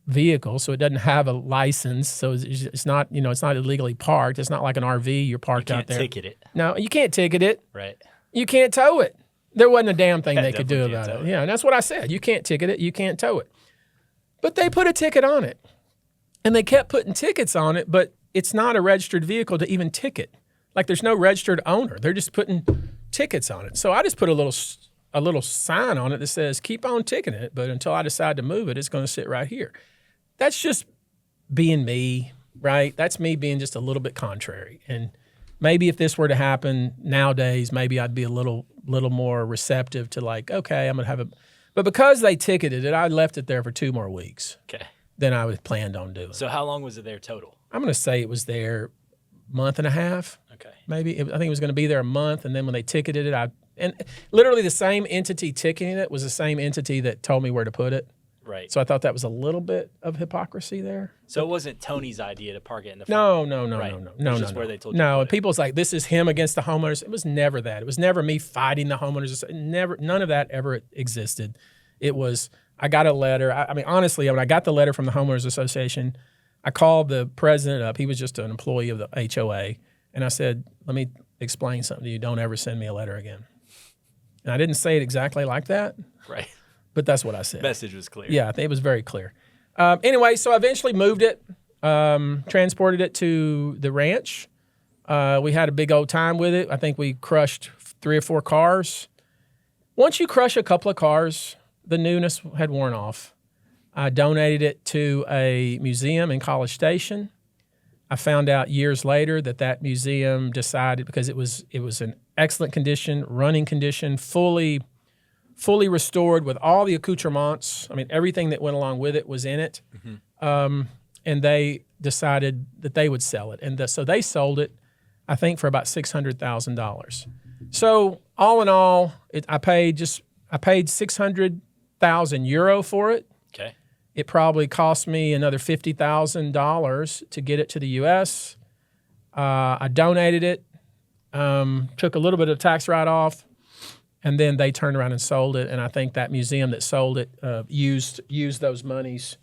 vehicle, so it doesn't have a license. So it's not, it's not illegally parked. It's not like an RV you're parked out there. You can't ticket it. No, you can't ticket it. Right. You can't tow it. There wasn't a damn thing they could do about it. Yeah, and that's what I said. You can't ticket it. You can't tow it. But they put a ticket on it. And they kept putting tickets on it, but it's not a registered vehicle to even ticket. Like, there's no registered owner. They're just putting tickets on it. So I just put a little sign on it that says, keep on ticketing it, but until I decide to move it, it's going to sit right here. That's just being me, right? That's me being just a little bit contrary. And maybe if this were to happen nowadays, maybe I'd be a little more receptive to like, okay, I'm going to have but because they ticketed it, I left it there for 2 more weeks. Okay. Than I was planned on doing. So how long was it there total? I'm going to say it was there a month and a half. Okay. Maybe. I think it was going to be there a month, and then when they ticketed it, and literally the same entity ticketing it was the same entity that told me where to put it. Right. So I thought that was a little bit of hypocrisy there. So it wasn't Tony's idea to park it in the front? No. It's just where they told you No, to and people's like, this is him against the homeowners. It was never that. It was never me fighting the homeowners. None of that ever existed. It was, I got a letter. I mean, honestly, when I got the letter from the Homeowners Association, I called the president up. He was just an employee of the HOA. And I said, let me explain something to you. Don't ever send me a letter again. And I didn't say it exactly like that, Right. but that's what I said. Message was clear. Yeah, I think it was very clear. Anyway, so I eventually moved it, transported it to the ranch. We had a big old time with it. I think we crushed 3 or 4 cars. Once you crush a couple of cars, the newness had worn off. I donated it to a museum in College Station. I found out years later that museum decided, because it was in excellent condition, running condition, fully restored with all the accoutrements. I mean, everything that went along with it was in it. And they decided that they would sell it. And so they sold it, I think, for about $600,000. So all in all, I paid €600,000 for it. Okay. It probably cost me another $50,000 to get it to the U.S. I donated it, took a little bit of tax write-off, and then they turned around and sold it. And I think that museum that sold it used those monies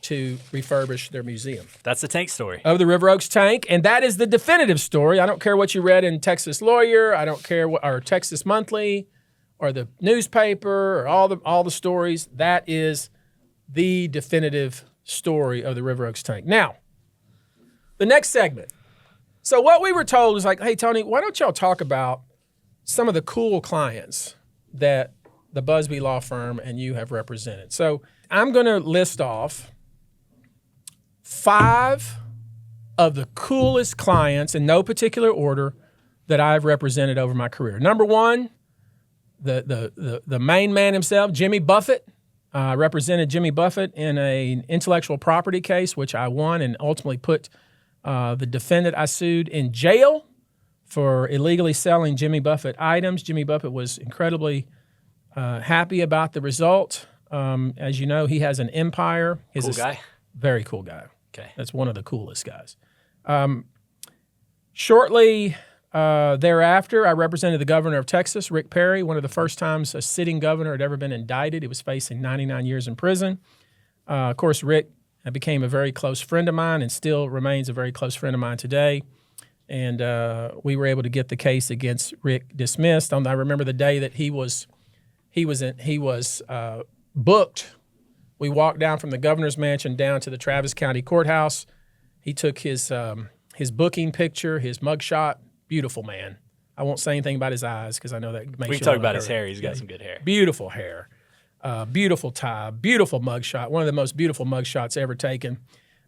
to refurbish their museum. That's the tank story. Of the River Oaks tank, and that is the definitive story. I don't care what you read in Texas Lawyer, I don't care what, or Texas Monthly, or the newspaper, or all the stories. That is the definitive story of the River Oaks tank. Now, the next segment. So what we were told is like, hey, Tony, why don't y'all talk about some of the cool clients that the Busby Law Firm and you have represented. So I'm going to list off 5 of the coolest clients in no particular order that I've represented over my career. Number 1, the main man himself, Jimmy Buffett. I represented Jimmy Buffett in an intellectual property case, which I won and ultimately put the defendant I sued in jail for illegally selling Jimmy Buffett items. Jimmy Buffett was incredibly happy about the result. As you know, he has an empire. Cool guy? Very cool guy. Okay. That's one of the coolest guys. Shortly thereafter, I represented the governor of Texas, Rick Perry, one of the first times a sitting governor had ever been indicted. He was facing 99 years in prison. Of course, Rick became a very close friend of mine and still remains a very close friend of mine today. And we were able to get the case against Rick dismissed. I remember the day that he was booked. We walked down from the governor's mansion down to the Travis County Courthouse. He took his booking picture, his mugshot. Beautiful man. I won't say anything about his eyes because I know that makes you. We can talk about his hair. He's got some good hair. Beautiful hair, beautiful tie, beautiful mugshot. One of the most beautiful mugshots ever taken.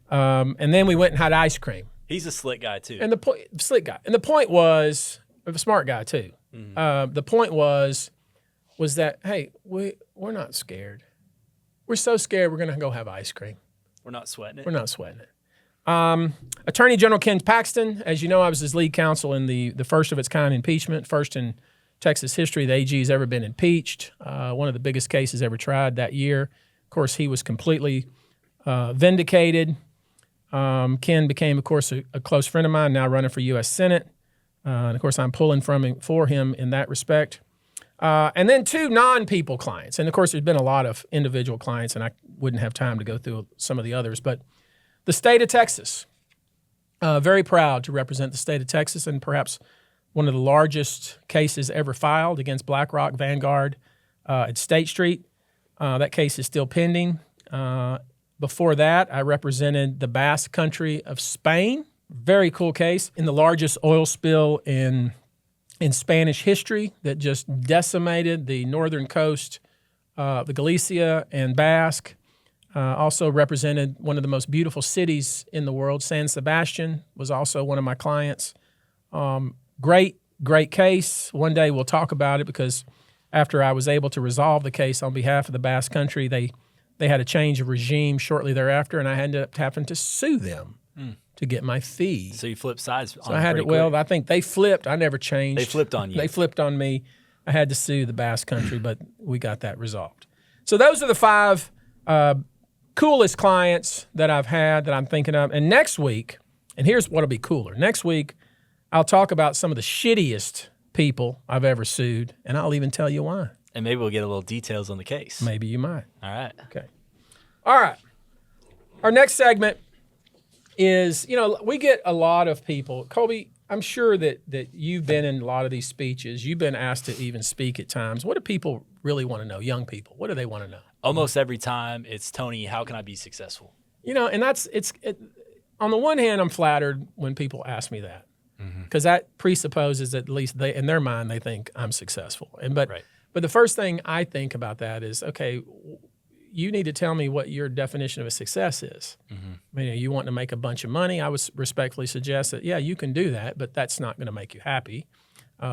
And then we went and had ice cream. He's a slick guy too. And slick guy. And the point was, a smart guy too. Mm-hmm. The point was that, hey, we're not scared. We're so scared we're going to go have ice cream. We're not sweating it. We're not sweating it. Attorney General Ken Paxton, as you know, I was his lead counsel in the first of its kind impeachment, first in Texas history the AG has ever been impeached, one of the biggest cases ever tried that year. Of course, he was completely vindicated. Ken became, of course, a close friend of mine, now running for U.S. Senate. And, of course, I'm pulling for him in that respect. And then 2 non-people clients. And, of course, there's been a lot of individual clients, and I wouldn't have time to go through some of the others. But the state of Texas, very proud to represent the state of Texas, and perhaps one of the largest cases ever filed against BlackRock, Vanguard at State Street. That case is still pending. Before that, I represented the Basque Country of Spain. Very cool case in the largest oil spill in Spanish history that just decimated the northern coast, the Galicia and Basque. Also represented one of the most beautiful cities in the world. San Sebastian was also one of my clients. Great case. One day we'll talk about it because after I was able to resolve the case on behalf of the Basque Country, they had a change of regime shortly thereafter, and I ended up having to sue them to get my fee. So you flipped sides. So I had to. Well, I think they flipped. I never changed. They flipped on you. They flipped on me. I had to sue the Basque Country, but we got that resolved. So those are the 5 coolest clients that I've had that I'm thinking of. And next week, and here's what'll be cooler. Next week, I'll talk about some of the shittiest people I've ever sued, and I'll even tell you why. And maybe we'll get a little details on the case. Maybe you might. All right. Okay. All right. Our next segment is, we get a lot of people. Colby, I'm sure that you've been in a lot of these speeches. You've been asked to even speak at times. What do people really want to know? Young people, what do they want to know? Almost every time it's, Tony, how can I be successful? And on the one hand, I'm flattered when people ask me that because that presupposes that at least they, in their mind, they think I'm successful. But the first thing I think about that is, okay, you need to tell me what your definition of a success is. You want to make a bunch of money. I would respectfully suggest that, yeah, you can do that, but that's not going to make you happy.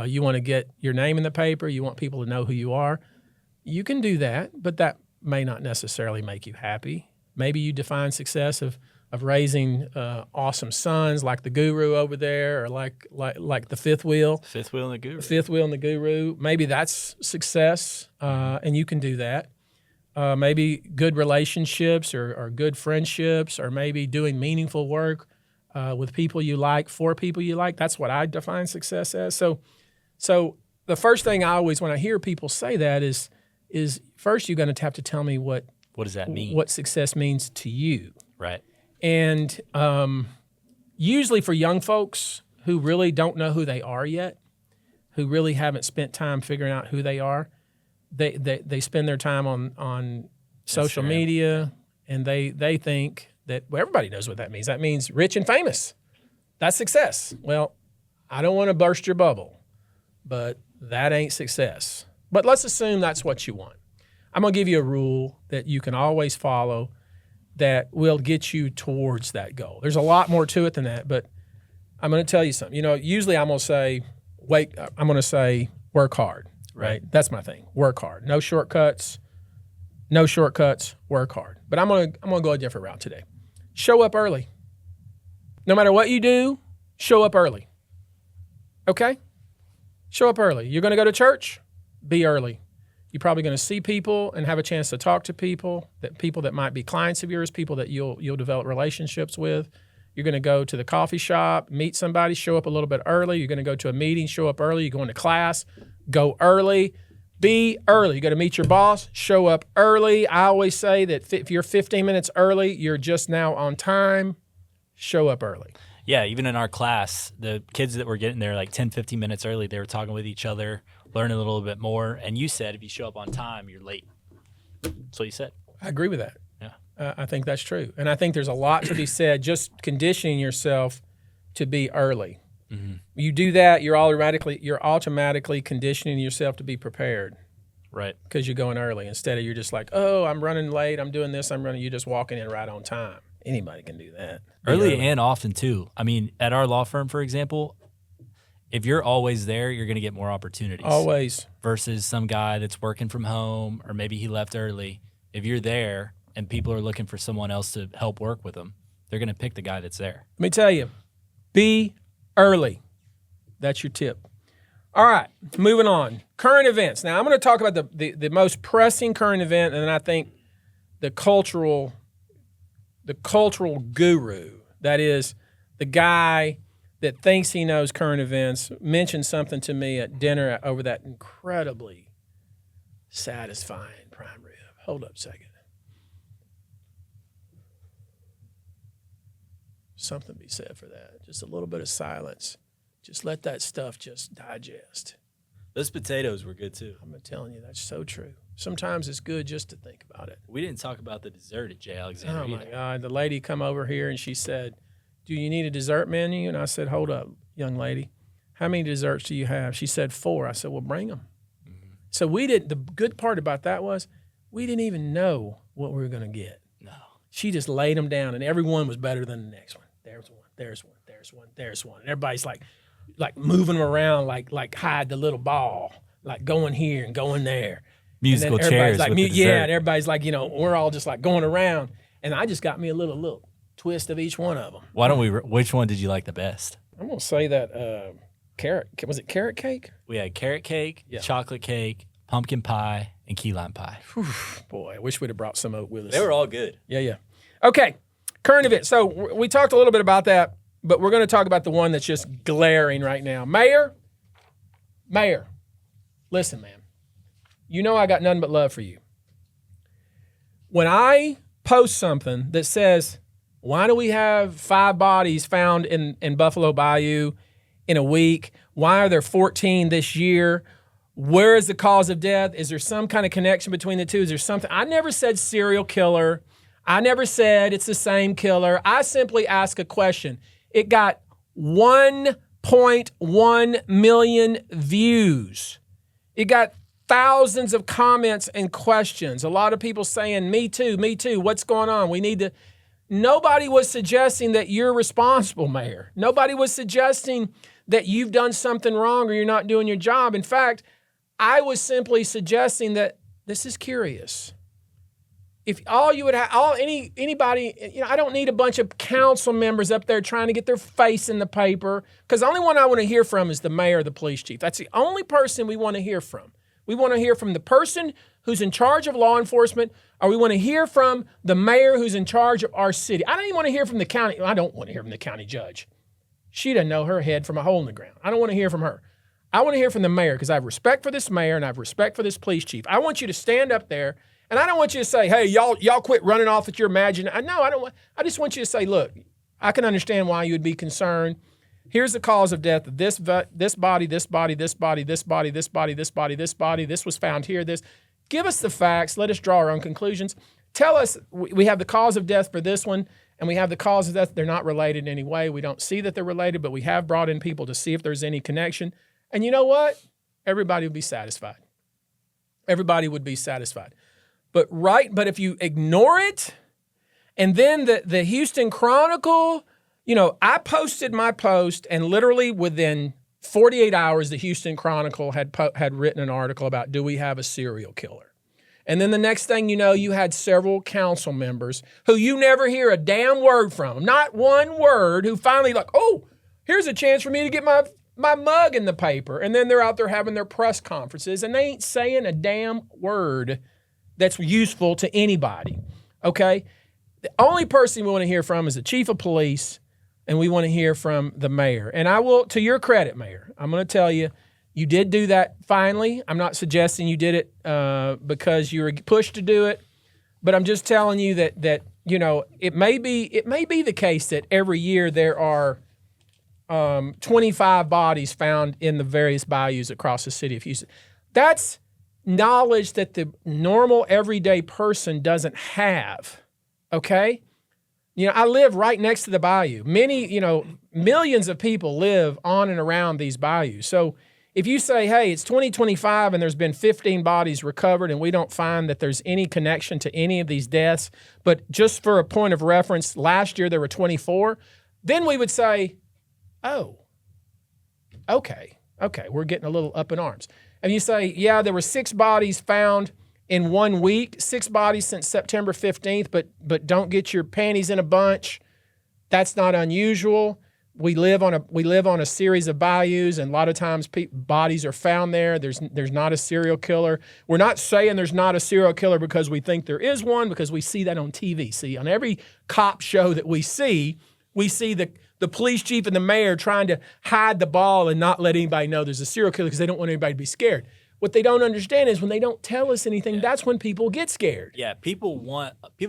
You want to get your name in the paper. You want people to know who you are. You can do that, but that may not necessarily make you happy. Maybe you define success of raising awesome sons like the guru over there, or like the fifth wheel. Fifth wheel and the guru. Fifth wheel and the guru. Maybe that's success, and you can do that. Maybe good relationships or good friendships, or maybe doing meaningful work with people you like, for people you like. That's what I define success as. So the first thing I always, when I hear people say that, is first you're going to have to tell me what does that mean? What success means to you. Right. And usually for young folks who really don't know who they are yet, who really haven't spent time figuring out who they are, they spend their time on social media, and they think that, well, everybody knows what that means. That means rich and famous. That's success. Well, I don't want to burst your bubble, but that ain't success. But let's assume that's what you want. I'm going to give you a rule that you can always follow that will get you towards that goal. There's a lot more to it than that, but I'm going to tell you something. Usually I'm going to say work hard. Right. That's my thing. Work hard. No shortcuts. Work hard. But I'm gonna go a different route today. Show up early. No matter what you do, show up early. Okay? Show up early. You're gonna go to church? Be early. You're probably gonna see people and have a chance to talk to people that might be clients of yours, people that you'll develop relationships with. You're gonna go to the coffee shop, meet somebody, show up a little bit early. You're gonna go to a meeting, show up early. You're going to class. Go early, be early. You got to meet your boss, show up early. I always say that if you're 15 minutes early, you're just now on time. Show up early. Yeah, even in our class, the kids that were getting there like 10, 15 minutes early, they were talking with each other, learning a little bit more. And you said if you show up on time, you're late. That's what you said. I agree with that. Yeah. I think that's true. And I think there's a lot to be said just conditioning yourself to be early. Mm-hmm. You do that, you're automatically conditioning yourself to be prepared. Right. Because you're going early instead of you're just like, oh, I'm running late, I'm doing this, you're just walking in right on time. Anybody can do that. Early and often too. I mean, at our law firm, for example, if you're always there, you're going to get more opportunities. Always. Versus some guy that's working from home, or maybe he left early. If you're there and people are looking for someone else to help work with them, they're going to pick the guy that's there. Let me tell you, be early. That's your tip. All right, moving on. Current events. Now, I'm going to talk about the most pressing current event, and then I think the cultural guru, that is the guy that thinks he knows current events, mentioned something to me at dinner over that incredibly satisfying prime rib. Hold up a second. Something be said for that. Just a little bit of silence. Just let that stuff just digest. Those potatoes were good too. I'm telling you, that's so true. Sometimes it's good just to think about it. We didn't talk about the dessert at J. Alexander. Oh my God. The lady come over here and she said, do you need a dessert menu? And I said, hold up, young lady. How many desserts do you have? She said 4. I said, well, bring them. Mm-hmm. So the good part about that was we didn't even know what we were going to get. No. She just laid them down and every one was better than the next one. There's one. And everybody's like moving them around like hide the little ball, like going here and going there. Musical chairs like, with the dessert. Yeah, and everybody's like, we're all just like going around. And I just got me a little twist of each one of them. Why don't we? Which one did you like the best? I'm gonna say that carrot. Was it carrot cake? We had carrot cake, chocolate cake, pumpkin pie, and key lime pie. Whew, boy, I wish we'd have brought some oat with us. They were all good. Yeah. Okay, current event. So we talked a little bit about that, but we're going to talk about the one that's just glaring right now. Mayor, listen, man. You know I got nothing but love for you. When I post something that says, why do we have 5 bodies found in Buffalo Bayou in a week? Why are there 14 this year? Where is the cause of death? Is there some kind of connection between the two? Is there something? I never said serial killer. I never said it's the same killer. I simply asked a question. It got 1.1 million views. It got thousands of comments and questions. A lot of people saying, me too, what's going on? We need to. Nobody was suggesting that you're responsible, Mayor. Nobody was suggesting that you've done something wrong or you're not doing your job. In fact, I was simply suggesting that this is curious. If all you would have, anybody, I don't need a bunch of council members up there trying to get their face in the paper, because the only one I want to hear from is the mayor or the police chief. That's the only person we want to hear from. We want to hear from the person who's in charge of law enforcement, or we want to hear from the mayor who's in charge of our city. I don't even want to hear from the county. I don't want to hear from the county judge. She doesn't know her head from a hole in the ground. I don't want to hear from her. I want to hear from the mayor, because I have respect for this mayor and I have respect for this police chief. I want you to stand up there, and I don't want you to say, hey, y'all quit running off with your imagination. No, I don't want. I just want you to say, look, I can understand why you would be concerned. Here's the cause of death of this body, this body, this body, this body, this body, this body, this body. This was found here. This. Give us the facts. Let us draw our own conclusions. Tell us we have the cause of death for this one, and we have the cause of death. They're not related in any way. We don't see that they're related, but we have brought in people to see if there's any connection. And you know what? Everybody would be satisfied. Everybody would be satisfied. But if you ignore it, and then the Houston Chronicle, I posted my post, and literally within 48 hours, the Houston Chronicle had written an article about, do we have a serial killer? And then the next thing you know, you had several council members who you never hear a damn word from, not one word, who finally here's a chance for me to get my mug in the paper. And then they're out there having their press conferences, and they ain't saying a damn word that's useful to anybody, okay? The only person we want to hear from is the chief of police, and we want to hear from the mayor. And I will, to your credit, Mayor, I'm going to tell you, you did do that finally. I'm not suggesting you did it because you were pushed to do it, but I'm just telling you that it may be the case that every year there are 25 bodies found in the various bayous across the city of Houston. That's knowledge that the normal everyday person doesn't have, okay? I live right next to the bayou. Millions of people live on and around these bayous. So if you say, hey, it's 2025 and there's been 15 bodies recovered and we don't find that there's any connection to any of these deaths, but just for a point of reference, last year there were 24, then we would say, oh, okay, we're getting a little up in arms. And you say, yeah, there were 6 bodies found in 1 week, 6 bodies since September 15th, but don't get your panties in a bunch. That's not unusual. We live on a series of bayous, and a lot of times bodies are found there. There's not a serial killer. We're not saying there's not a serial killer because we think there is one, because we see that on TV. See, on every cop show that we see the police chief and the mayor trying to hide the ball and not let anybody know there's a serial killer because they don't want anybody to be scared. What they don't understand is when they don't tell us anything, that's when people get scared. Yeah, people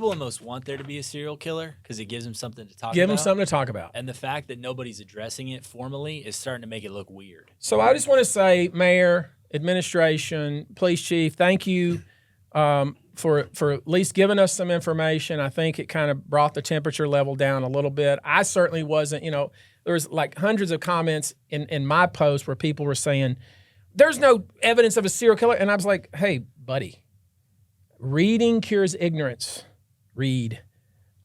almost want there to be a serial killer because it gives them something to talk about. Give them something to talk about. And the fact that nobody's addressing it formally is starting to make it look weird. So I just want to say, Mayor, administration, police chief, thank you for at least giving us some information. I think it kind of brought the temperature level down a little bit. I certainly wasn't, there was like hundreds of comments in my post where people were saying, there's no evidence of a serial killer. And I was like, hey, buddy, reading cures ignorance. Read.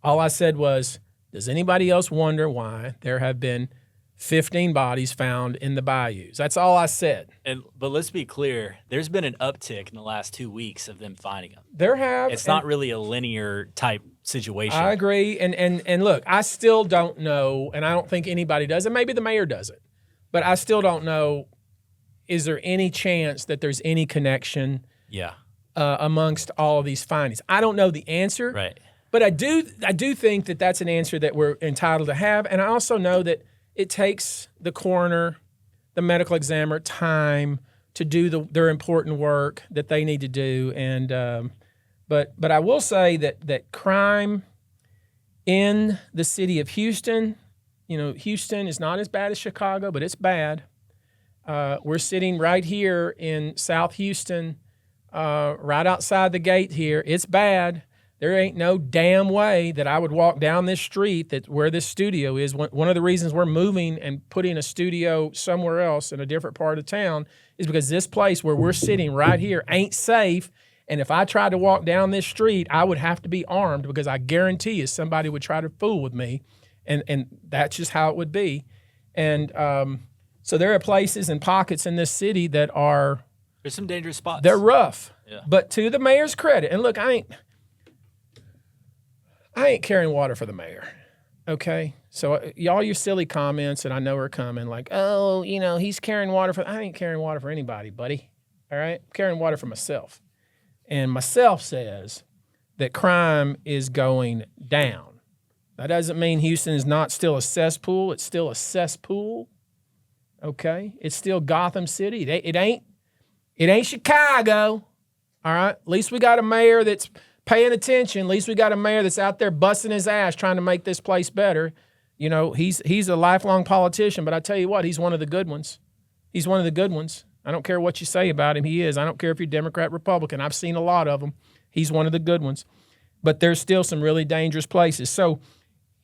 All I said was, does anybody else wonder why there have been 15 bodies found in the bayous? That's all I said. But let's be clear, there's been an uptick in the last 2 weeks of them finding them. There have. It's not really a linear type situation. I agree. And look, I still don't know, and I don't think anybody does, and maybe the mayor does it, but I still don't know, is there any chance that there's any connection amongst all of these findings? I don't know the answer. Right. But I do think that that's an answer that we're entitled to have. And I also know that it takes the coroner, the medical examiner, time to do their important work that they need to do. And but I will say that crime in the city of Houston Houston is not as bad as Chicago, but it's bad. We're sitting right here in South Houston, right outside the gate here. It's bad. There ain't no damn way that I would walk down this street where this studio is. One of the reasons we're moving and putting a studio somewhere else in a different part of town is because this place where we're sitting right here ain't safe. And if I tried to walk down this street, I would have to be armed because I guarantee you somebody would try to fool with me. And that's just how it would be. And so there are places and pockets in this city that are... There's some dangerous spots. They're rough. Yeah. But to the mayor's credit, and look, I ain't carrying water for the mayor, okay? So all your silly comments that I know are coming, like, oh, he's carrying water for... I ain't carrying water for anybody, buddy, all right? I'm carrying water for myself. And myself says that crime is going down. That doesn't mean Houston is not still a cesspool. It's still a cesspool, okay? It's still Gotham City. It ain't Chicago, all right? At least we got a mayor that's paying attention. At least we got a mayor that's out there busting his ass trying to make this place better. He's a lifelong politician, but I tell you what, he's one of the good ones. He's one of the good ones. I don't care what you say about him. He is. I don't care if you're Democrat, Republican. I've seen a lot of them. He's one of the good ones. But there's still some really dangerous places. So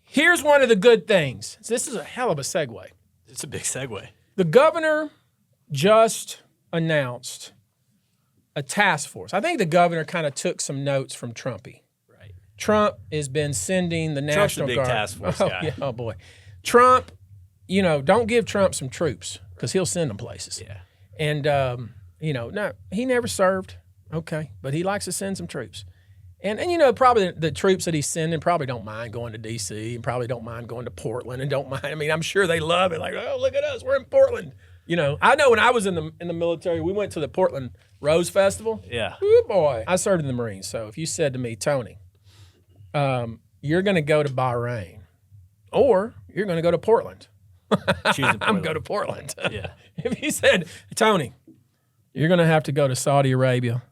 here's one of the good things. This is a hell of a segue. It's a big segue. The governor just announced a task force. I think the governor kind of took some notes from Trumpy. Right. Trump has been sending the National Guard. Trump's a big task force guy. Yeah, oh, boy. Trump, don't give Trump some troops because he'll send them places. Yeah. And, no, he never served, okay, but he likes to send some troops. And probably the troops that he's sending probably don't mind going to D.C. and probably don't mind going to Portland and don't mind. I mean, I'm sure they love it. Like, oh, look at us, we're in Portland. I know when I was in the military, we went to the Portland Rose Festival. Yeah. Ooh, boy. I served in the Marines, so if you said to me, Tony, you're going to go to Bahrain or you're going to go to Portland. I'm going to go to Portland. Yeah. If you said, Tony, you're going to have to go to Saudi Arabia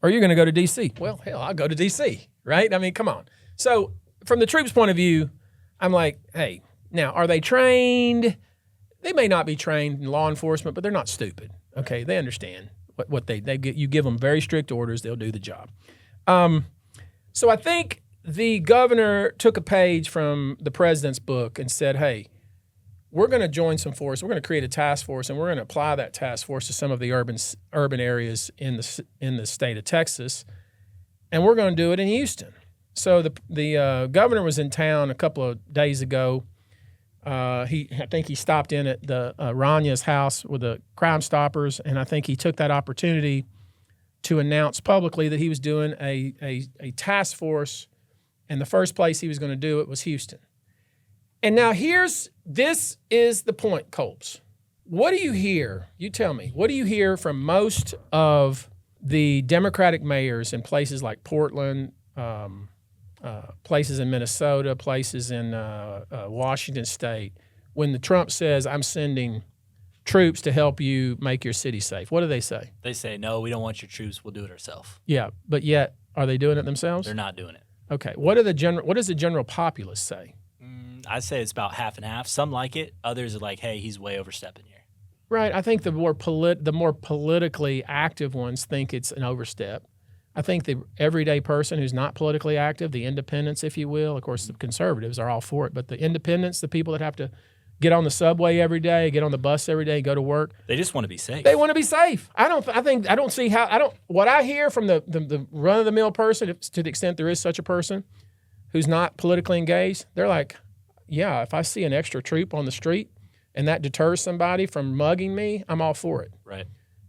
or you're going to go to D.C. Well, hell, I'll go to D.C., right? I mean, come on. So from the troops' point of view, I'm like, hey, now, are they trained? They may not be trained in law enforcement, but they're not stupid, okay? They understand what they get. You give them very strict orders, they'll do the job. So I think the governor took a page from the president's book and said, hey, we're going to join some force. We're going to create a task force, and we're going to apply that task force to some of the urban areas in the state of Texas, and we're going to do it in Houston. So the governor was in town a couple of days ago. I think he stopped in at the Ranya's house with the Crime Stoppers, and I think he took that opportunity to announce publicly that he was doing a task force, and the first place he was going to do it was Houston. And now this is the point, Colbs. What do you hear? You tell me. What do you hear from most of the Democratic mayors in places like Portland, places in Minnesota, places in Washington State, when the Trump says, I'm sending troops to help you make your city safe? What do they say? They say, no, we don't want your troops. We'll do it ourselves. Yeah, but yet, are they doing it themselves? They're not doing it. Okay. What does the general populace say? I'd say it's about half and half. Some like it. Others are like, hey, he's way overstepping here. Right. I think the more politically active ones think it's an overstep. I think the everyday person who's not politically active, the independents, if you will, of course, the conservatives are all for it, but the independents, the people that have to get on the subway every day, get on the bus every day, go to work. They just want to be safe. They want to be safe. What I hear from the run-of-the-mill person, to the extent there is such a person who's not politically engaged, they're like, yeah, if I see an extra troop on the street and that deters somebody from mugging me, I'm all for it. Right.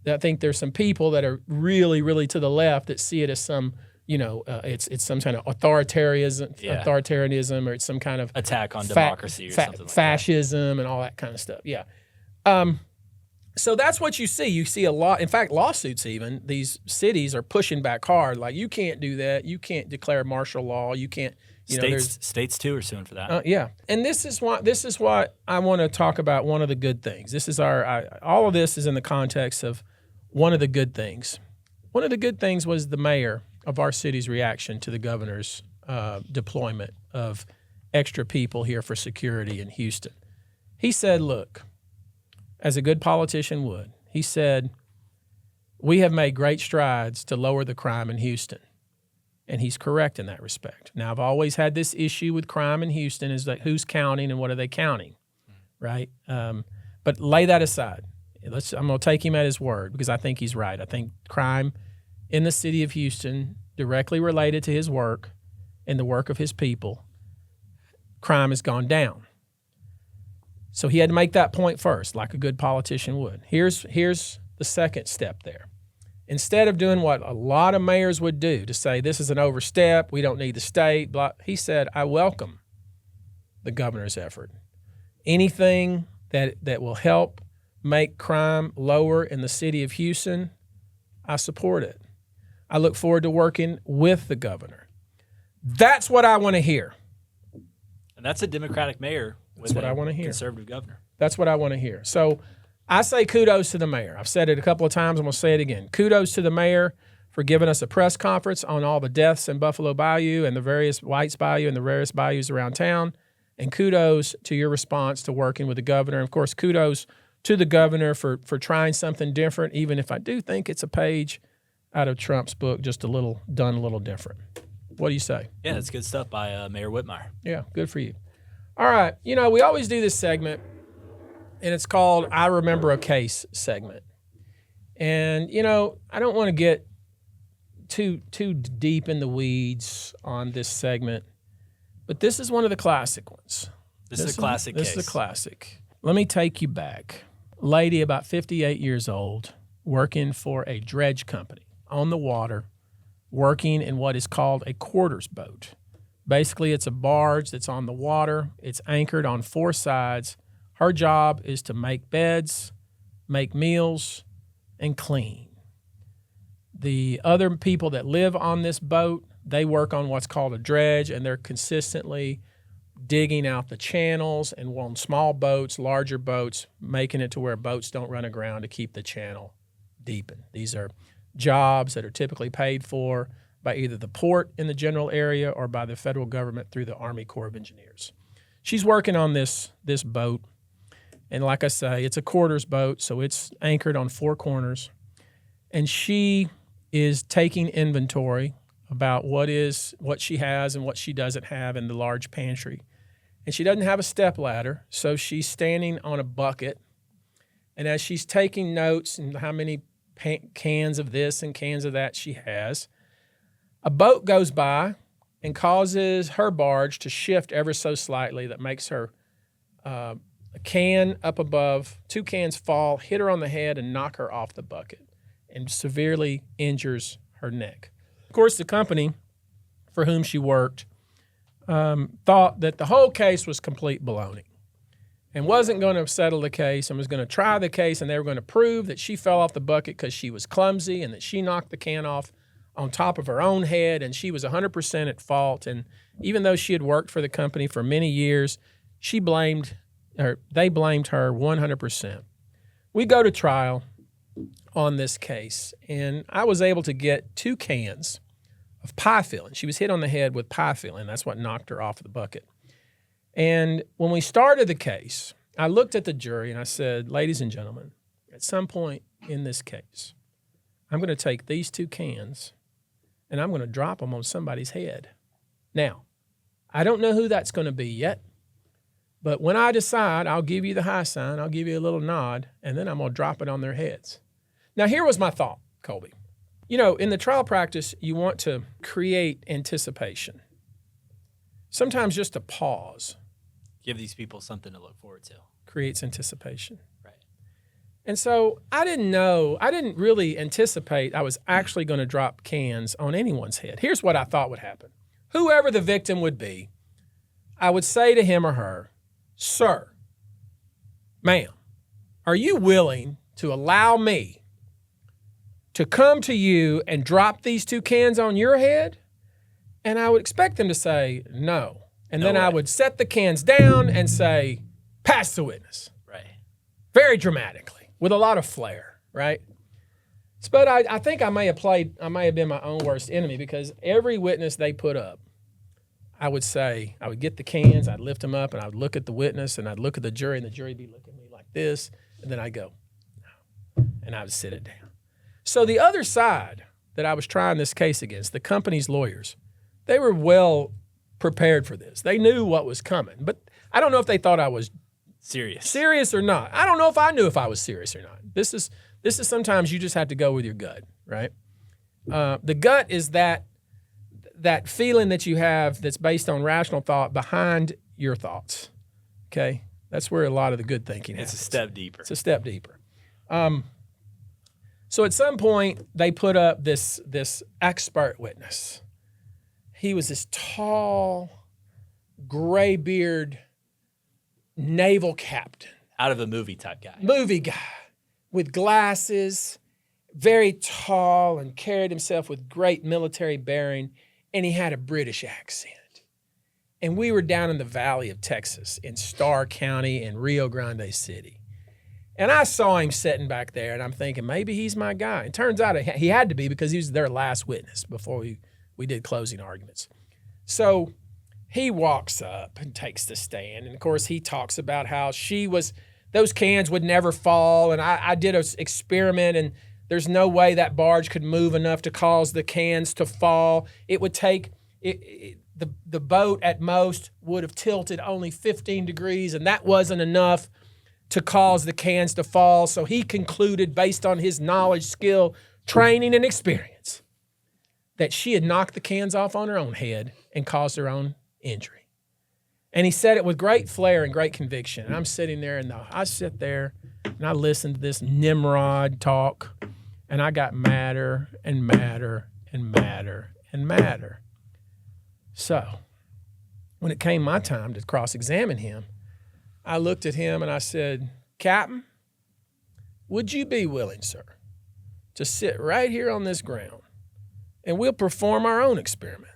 I think there's some people that are really, really to the left that see it as some, it's some kind of authoritarianism, or it's some kind of attack on democracy or something like fascism and all that kind of stuff. Yeah. So that's what you see. You see a lot. In fact, lawsuits even. These cities are pushing back hard. Like, you can't do that. You can't declare martial law. You can't. States too are suing for that. Yeah, and this is what I want to talk about. One of the good things. This is all of this is in the context of one of the good things. One of the good things was the mayor of our city's reaction to the governor's deployment of extra people here for security in Houston. He said, look, as a good politician would, he said, we have made great strides to lower the crime in Houston. And he's correct in that respect. Now, I've always had this issue with crime in Houston is that who's counting and what are they counting, right? But lay that aside. I'm going to take him at his word because I think he's right. I think crime in the city of Houston, directly related to his work and the work of his people, crime has gone down. So he had to make that point first, like a good politician would. Here's the second step there. Instead of doing what a lot of mayors would do to say this is an overstep, we don't need the state, blah, he said, I welcome the governor's effort. Anything that will help make crime lower in the city of Houston, I support it. I look forward to working with the governor. That's what I want to hear. And that's a Democratic mayor with That's what I want to hear. Conservative governor. That's what I want to hear. So I say kudos to the mayor. I've said it a couple of times. I'm going to say it again. Kudos to the mayor for giving us a press conference on all the deaths in Buffalo Bayou and the various Whites Bayou and the various bayous around town. And kudos to your response to working with the governor. And, of course, kudos to the governor for trying something different, even if I do think it's a page out of Trump's book, just done a little different. What do you say? Yeah, that's good stuff by Mayor Whitmire. Yeah, good for you. All right. You know, we always do this segment, and it's called I Remember a Case segment. And, you know, I don't want to get too deep in the weeds on this segment, but this is one of the classic ones. This is a classic case. This is a classic. Let me take you back. Lady about 58 years old, working for a dredge company on the water, working in what is called a quarters boat. Basically, it's a barge that's on the water. It's anchored on four sides. Her job is to make beds, make meals, and clean. The other people that live on this boat, they work on what's called a dredge, and they're consistently digging out the channels and on small boats, larger boats, making it to where boats don't run aground to keep the channel deepened. These are jobs that are typically paid for by either the port in the general area or by the federal government through the Army Corps of Engineers. She's working on this boat, and like I say, it's a quarters boat, so it's anchored on four corners, and she is taking inventory about what she has and what she doesn't have in the large pantry. And she doesn't have a stepladder, so she's standing on a bucket, and as she's taking notes and how many cans of this and cans of that she has, a boat goes by and causes her barge to shift ever so slightly that makes her a can up above, two cans fall, hit her on the head, and knock her off the bucket and severely injures her neck. Of course, the company for whom she worked thought that the whole case was complete baloney and wasn't going to settle the case and was going to try the case, and they were going to prove that she fell off the bucket because she was clumsy and that she knocked the can off on top of her own head, and she was 100% at fault. And even though she had worked for the company for many years, they blamed her 100%. We go to trial on this case, and I was able to get 2 cans of pie filling. She was hit on the head with pie filling. That's what knocked her off the bucket. And when we started the case, I looked at the jury and I said, ladies and gentlemen, at some point in this case, I'm going to take these 2 cans and I'm going to drop them on somebody's head. Now, I don't know who that's going to be yet, but when I decide, I'll give you the high sign, I'll give you a little nod, and then I'm going to drop it on their heads. Now, here was my thought, Colby. You know, in the trial practice, you want to create anticipation. Sometimes just a pause Give these people something to look forward to. creates anticipation. Right. And so I didn't really anticipate I was actually going to drop cans on anyone's head. Here's what I thought would happen. Whoever the victim would be, I would say to him or her, sir, ma'am, are you willing to allow me to come to you and drop these 2 cans on your head? And I would expect them to say no. And then I would set the cans down and say, pass the witness. Right. Very dramatically, with a lot of flair, right? But I think I may have been my own worst enemy, because every witness they put up, I would get the cans, I'd lift them up, and I would look at the witness, and I'd look at the jury, and the jury would be looking at me like this, and then I'd go, no, and I would sit it down. So the other side that I was trying this case against, the company's lawyers, they were well prepared for this. They knew what was coming, but I don't know if they thought I was serious or not. I don't know if I knew if I was serious or not. This is sometimes you just have to go with your gut, right? The gut is that feeling that you have that's based on rational thought behind your thoughts, okay? That's where a lot of the good thinking happens. It's a step deeper. It's a step deeper. So at some point, they put up this expert witness. He was this tall, gray-beard naval captain. Out of a movie type guy. Movie guy with glasses, very tall, and carried himself with great military bearing, and he had a British accent. And we were down in the Valley of Texas in Starr County in Rio Grande City. And I saw him sitting back there, and I'm thinking, maybe he's my guy. It turns out he had to be because he was their last witness before we did closing arguments. So he walks up and takes the stand. And, of course, he talks about how those cans would never fall. And I did an experiment, and there's no way that barge could move enough to cause the cans to fall. It would take the boat at most would have tilted only 15 degrees, and that wasn't enough to cause the cans to fall. So he concluded, based on his knowledge, skill, training, and experience, that she had knocked the cans off on her own head and caused her own injury. And he said it with great flair and great conviction. And I'm sitting there, and I sit there, and I listened to this Nimrod talk, and I got madder and madder and madder and madder. So when it came my time to cross-examine him, I looked at him and I said, Captain, would you be willing, sir, to sit right here on this ground and we'll perform our own experiment?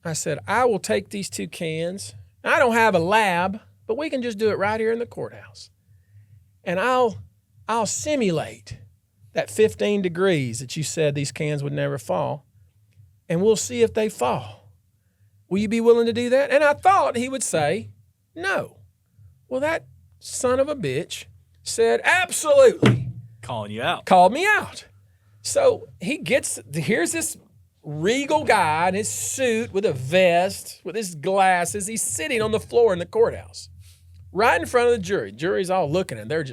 I said, I will take these 2 cans. I don't have a lab, but we can just do it right here in the courthouse. And I'll simulate that 15 degrees that you said these cans would never fall, and we'll see if they fall. Will you be willing to do that? And I thought he would say, no. Well, that son of a bitch said, absolutely. Calling you out. Called me out. So here's this regal guy in his suit with a vest, with his glasses. He's sitting on the floor in the courthouse, right in front of the jury. Jury's all looking, and they're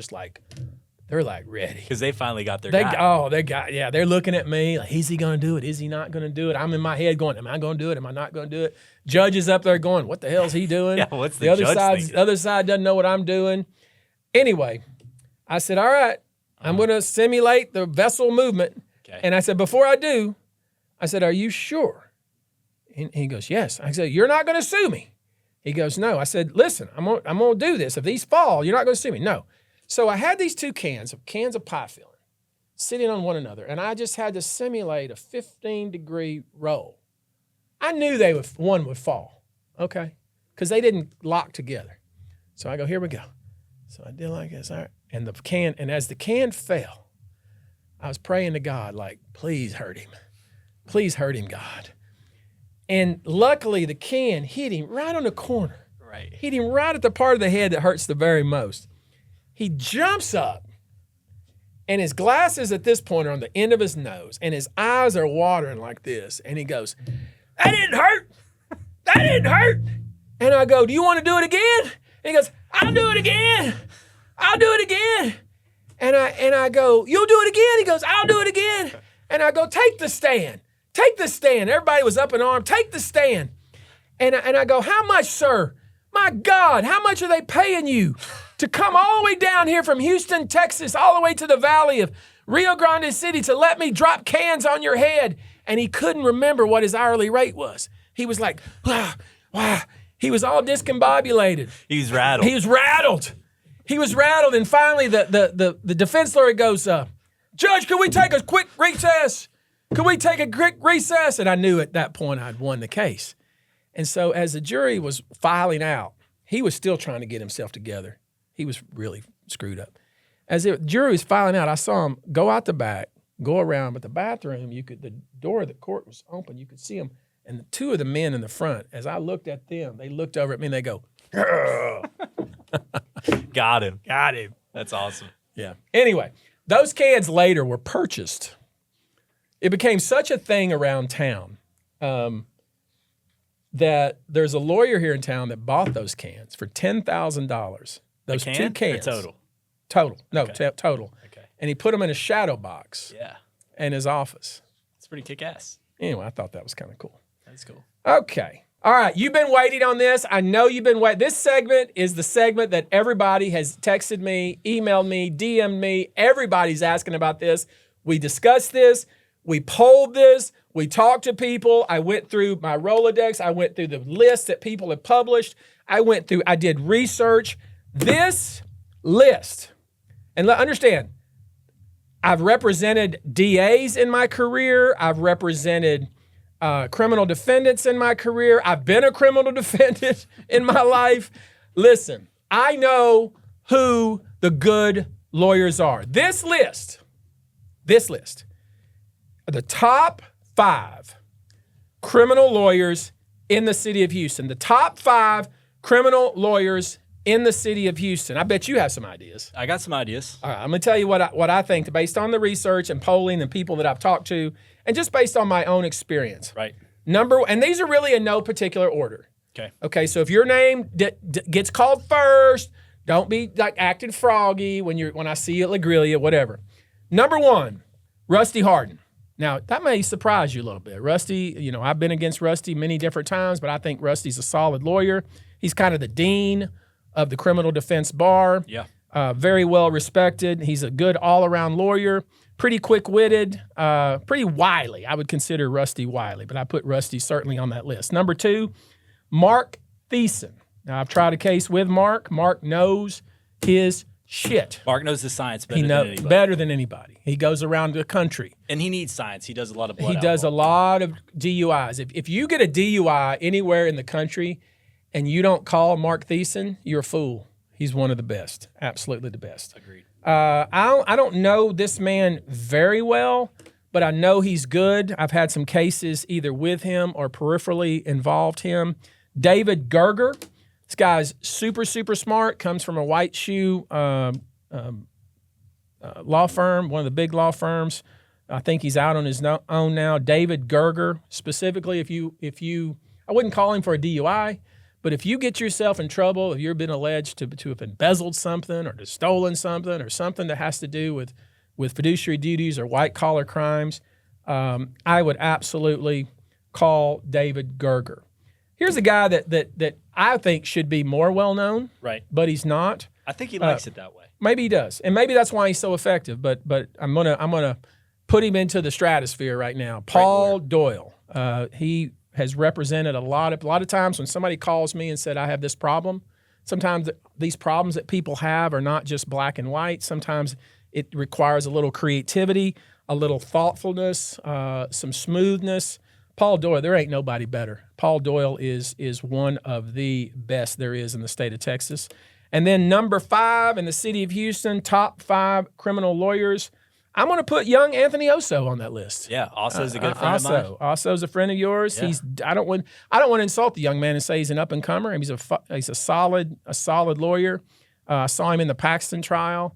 ready. Because they finally got their guy. They're looking at me like, is he going to do it? Is he not going to do it? I'm in my head going, am I going to do it? Am I not going to do it? Judge is up there going, what the hell is he doing? Yeah, what's the other side? The other side doesn't know what I'm doing. Anyway, I said, all right, I'm going to simulate the vessel movement. Okay. And I said, before I do, I said, are you sure? And he goes, yes. I said, you're not going to sue me. He goes, no. I said, listen, I'm going to do this. If these fall, you're not going to sue me. No. So I had these 2 cans of pie filling sitting on one another, and I just had to simulate a 15-degree roll. I knew one would fall, okay, because they didn't lock together. So I go, here we go. So I did like this, all right, and as the can fell, I was praying to God like, please hurt him, God. And luckily, the can hit him right on the corner. Right. Hit him right at the part of the head that hurts the very most. He jumps up, and his glasses at this point are on the end of his nose, and his eyes are watering like this. And he goes, that didn't hurt. That didn't hurt. And I go, do you want to do it again? And he goes, I'll do it again. I'll do it again. And I go, you'll do it again? He goes, I'll do it again. And I go, take the stand. Take the stand. Everybody was up in arms. Take the stand. And I go, how much, sir? My God, how much are they paying you to come all the way down here from Houston, Texas, all the way to the Valley of Rio Grande City to let me drop cans on your head? And he couldn't remember what his hourly rate was. He was like, wow. He was all discombobulated. He was rattled. He was rattled. And finally, the defense lawyer goes, Judge, can we take a quick recess? And I knew at that point I'd won the case. And so as the jury was filing out, he was still trying to get himself together. He was really screwed up. As the jury was filing out, I saw him go out the back, go around, but the bathroom, the door of the court was open. You could see him And the two of the men in the front, as I looked at them, they looked over at me and they go, "Girl." Got him. That's awesome. Yeah. Anyway, those cans later were purchased. It became such a thing around town that there's a lawyer here in town that bought those cans for $10,000. Those two cans. Or total? Total. No, Okay. total. Okay. And he put them in a shadow box Yeah. in his office. It's pretty kick-ass. Anyway, I thought that was kind of cool. That's cool. Okay. All right. You've been waiting on this. I know you've been waiting. This segment is the segment that everybody has texted me, emailed me, DM'd me. Everybody's asking about this. We discussed this. We polled this. We talked to people. I went through my Rolodex. I went through the list that people have published. I did research. This list, and understand, I've represented DAs in my career. I've represented criminal defendants in my career. I've been a criminal defendant in my life. Listen, I know who the good lawyers are. This list, the top 5 criminal lawyers in the city of Houston. The top 5 criminal lawyers in the city of Houston. I bet you have some ideas. I got some ideas. All right, I'm going to tell you what I think based on the research and polling and people that I've talked to, and just based on my own experience. Right. And these are really in no particular order. Okay. Okay, so if your name gets called first, don't be like acting froggy when I see you at La Grilla, whatever. Number 1, Rusty Hardin. Now, that may surprise you a little bit. Rusty, I've been against Rusty many different times, but I think Rusty's a solid lawyer. He's kind of the dean of the criminal defense bar. Yeah. Very well respected. He's a good all-around lawyer. Pretty quick-witted, pretty wily. I would consider Rusty wily, but I put Rusty certainly on that list. Number 2, Mark Thiessen. Now, I've tried a case with Mark. Mark knows his shit. Mark knows the science better than anybody. He goes around the country. And he needs science. He does a lot of blood He does a alcohol. lot of DUIs. If you get a DUI anywhere in the country and you don't call Mark Thiessen, you're a fool. He's one of the best, absolutely the best. Agreed. I don't know this man very well, but I know he's good. I've had some cases either with him or peripherally involved him. David Gerger. This guy's super, super smart, comes from a white shoe law firm, one of the big law firms. I think he's out on his own now. David Gerger, specifically, if you, I wouldn't call him for a DUI, but if you get yourself in trouble, if you've been alleged to have embezzled something or to stolen something or something that has to do with fiduciary duties or white-collar crimes, I would absolutely call David Gerger. Here's a guy that I think should be more well-known, Right. but he's not. I think he likes it that way. Maybe he does, and maybe that's why he's so effective. But I'm gonna put him into the stratosphere right now. Paul Doyle. He has represented a lot of times when somebody calls me and said I have this problem. Sometimes these problems that people have are not just black and white. Sometimes it requires a little creativity, a little thoughtfulness, some smoothness. Paul Doyle, there ain't nobody better. Paul Doyle is one of the best there is in the state of Texas. And then number 5 in the city of Houston, top 5 criminal lawyers. I'm going to put young Anthony Osso on that list. Yeah, Osso's a good friend of mine. Osso's a friend of yours. Yeah. I don't want to insult the young man and say he's an up-and-comer. He's a solid lawyer. I saw him in the Paxton trial.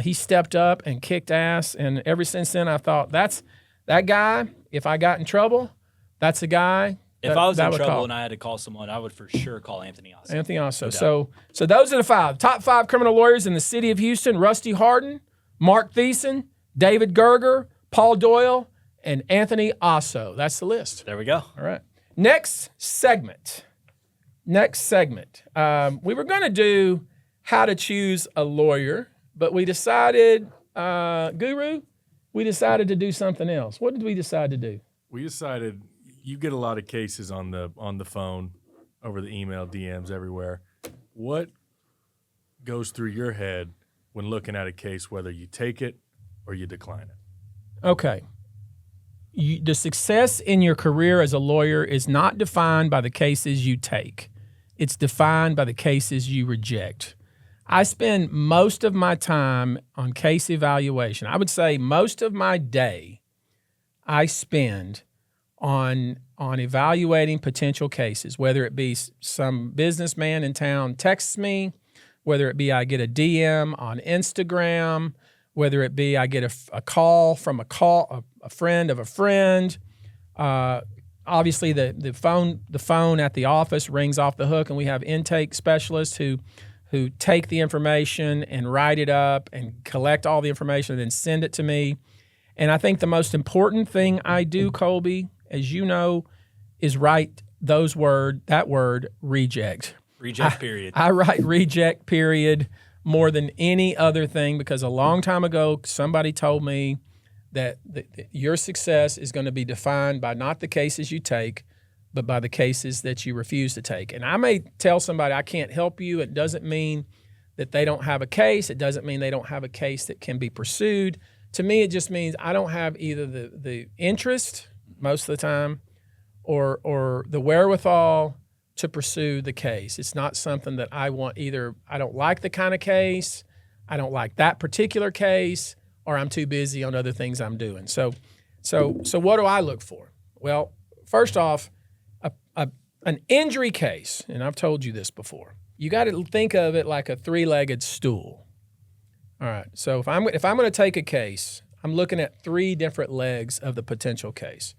He stepped up and kicked ass, and ever since then I thought that guy, if I got in trouble, that's a guy. If I was in trouble and I had to call someone, I would for sure call Anthony Osso. Anthony Osso. No So those are the 5. Top 5 criminal lawyers in the city of Houston: Rusty Hardin, Mark Thiessen, David Gerger, Paul Doyle, and Anthony Osso. That's the list. There we go. All right. Next segment. We were going to do how to choose a lawyer, but we decided, Guru, we decided to do something else. What did we decide to do? We decided you get a lot of cases on the phone, over the email, DMs, everywhere. What goes through your head when looking at a case, whether you take it or you decline it? Okay. The success in your career as a lawyer is not defined by the cases you take. It's defined by the cases you reject. I spend most of my time on case evaluation. I would say most of my day I spend on on evaluating potential cases, whether it be some businessman in town texts me, whether it be I get a DM on Instagram, whether it be I get a call from a friend of a friend. Obviously, the phone at the office rings off the hook, and we have intake specialists who take the information and write it up and collect all the information and then send it to me. And I think the most important thing I do, Colby, as you know, is write that word, reject. Reject, period. I write reject, period, more than any other thing, because a long time ago, somebody told me that your success is going to be defined by not the cases you take, but by the cases that you refuse to take. And I may tell somebody I can't help you. It doesn't mean that they don't have a case. It doesn't mean they don't have a case that can be pursued. To me, it just means I don't have either the interest most of the time or the wherewithal to pursue the case. It's not something that I want. Either I don't like the kind of case, I don't like that particular case, or I'm too busy on other things I'm doing. So what do I look for? Well, first off, an injury case, and I've told you this before, you got to think of it like a three-legged stool. All right, so if I'm going to take a case, I'm looking at three different legs of the potential case.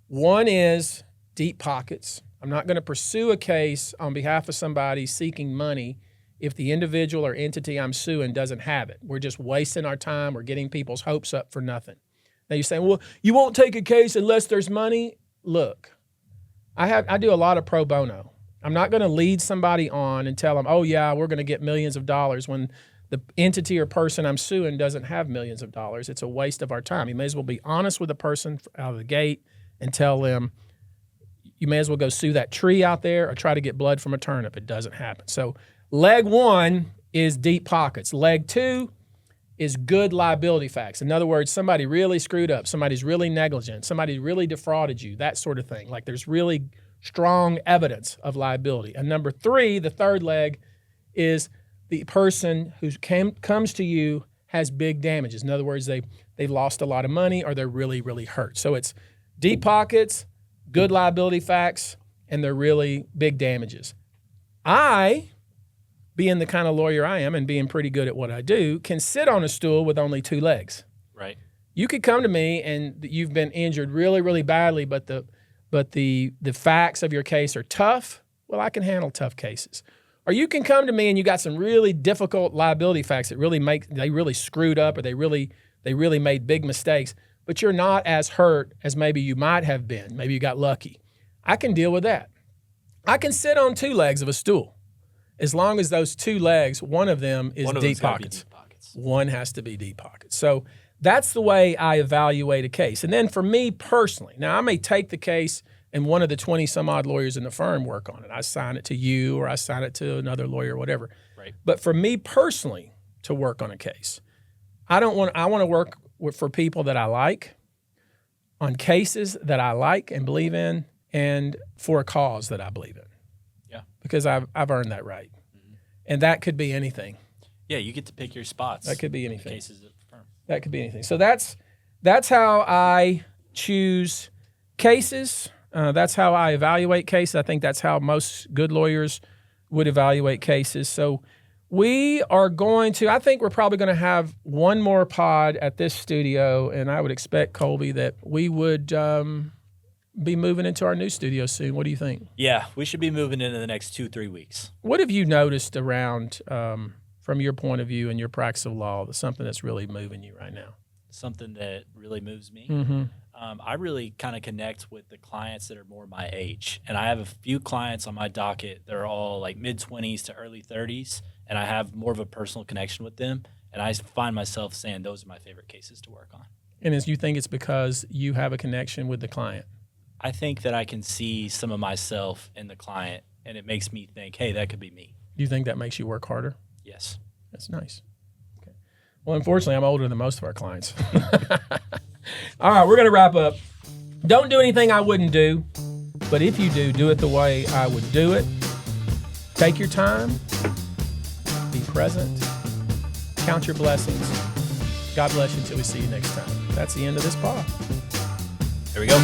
One is deep pockets. I'm not going to pursue a case on behalf of somebody seeking money if the individual or entity I'm suing doesn't have it. We're just wasting our time. We're getting people's hopes up for nothing. Now you're saying, well, you won't take a case unless there's money. Look, I do a lot of pro bono. I'm not going to lead somebody on and tell them, oh yeah, we're going to get millions of dollars when the entity or person I'm suing doesn't have millions of dollars. It's a waste of our time. You may as well be honest with the person out of the gate and tell them, you may as well go sue that tree out there or try to get blood from a turnip. It doesn't happen. So leg one is deep pockets. Leg two is good liability facts. In other words, somebody really screwed up. Somebody's really negligent. Somebody really defrauded you, that sort of thing. Like there's really strong evidence of liability. And number three, the third leg, is the person who comes to you has big damages. In other words, they've lost a lot of money or they're really, really hurt. So it's deep pockets, good liability facts, and they're really big damages. I, being the kind of lawyer I am and being pretty good at what I do, can sit on a stool with only two legs. Right. You could come to me and you've been injured really, really badly, but the facts of your case are tough. Well, I can handle tough cases. Or you can come to me and you got some really difficult liability facts that they really screwed up or they really made big mistakes, but you're not as hurt as maybe you might have been. Maybe you got lucky. I can deal with that. I can sit on two legs of a stool as long as those two legs, one of them is deep pockets. One has to be deep pockets. So that's the way I evaluate a case. And then for me personally, now I may take the case and one of the 20 some odd lawyers in the firm work on it. I sign it to you or I sign it to another lawyer or whatever. Right. But for me personally to work on a case, I want to work for people that I like, on cases that I like and believe in, and for a cause that I believe in. Yeah. Because I've earned that right. Mm-hmm. And that could be anything. Yeah, you get to pick your spots. That could be anything. Cases at the firm. That could be anything. So that's how I choose cases. That's how I evaluate cases. I think that's how most good lawyers would evaluate cases. So I think we're probably going to have one more pod at this studio, and I would expect, Colby, that we would be moving into our new studio soon. What do you think? Yeah, we should be moving in the next 2-3 weeks. What have you noticed around, from your point of view and your practice of law, something that's really moving you right now? Something that really moves me? Mm-hmm. I really kind of connect with the clients that are more my age. And I have a few clients on my docket that are all like mid-20s to early 30s, and I have more of a personal connection with them. And I find myself saying those are my favorite cases to work on. And you think it's because you have a connection with the client? I think that I can see some of myself in the client, and it makes me think, hey, that could be me. Do you think that makes you work harder? Yes. That's nice. Okay. Well, unfortunately, I'm older than most of our clients. All right, we're going to wrap up. Don't do anything I wouldn't do, but if you do it the way I would do it. Take your time. Be present. Count your blessings. God bless you until we see you next time. That's the end of this pod. There we go.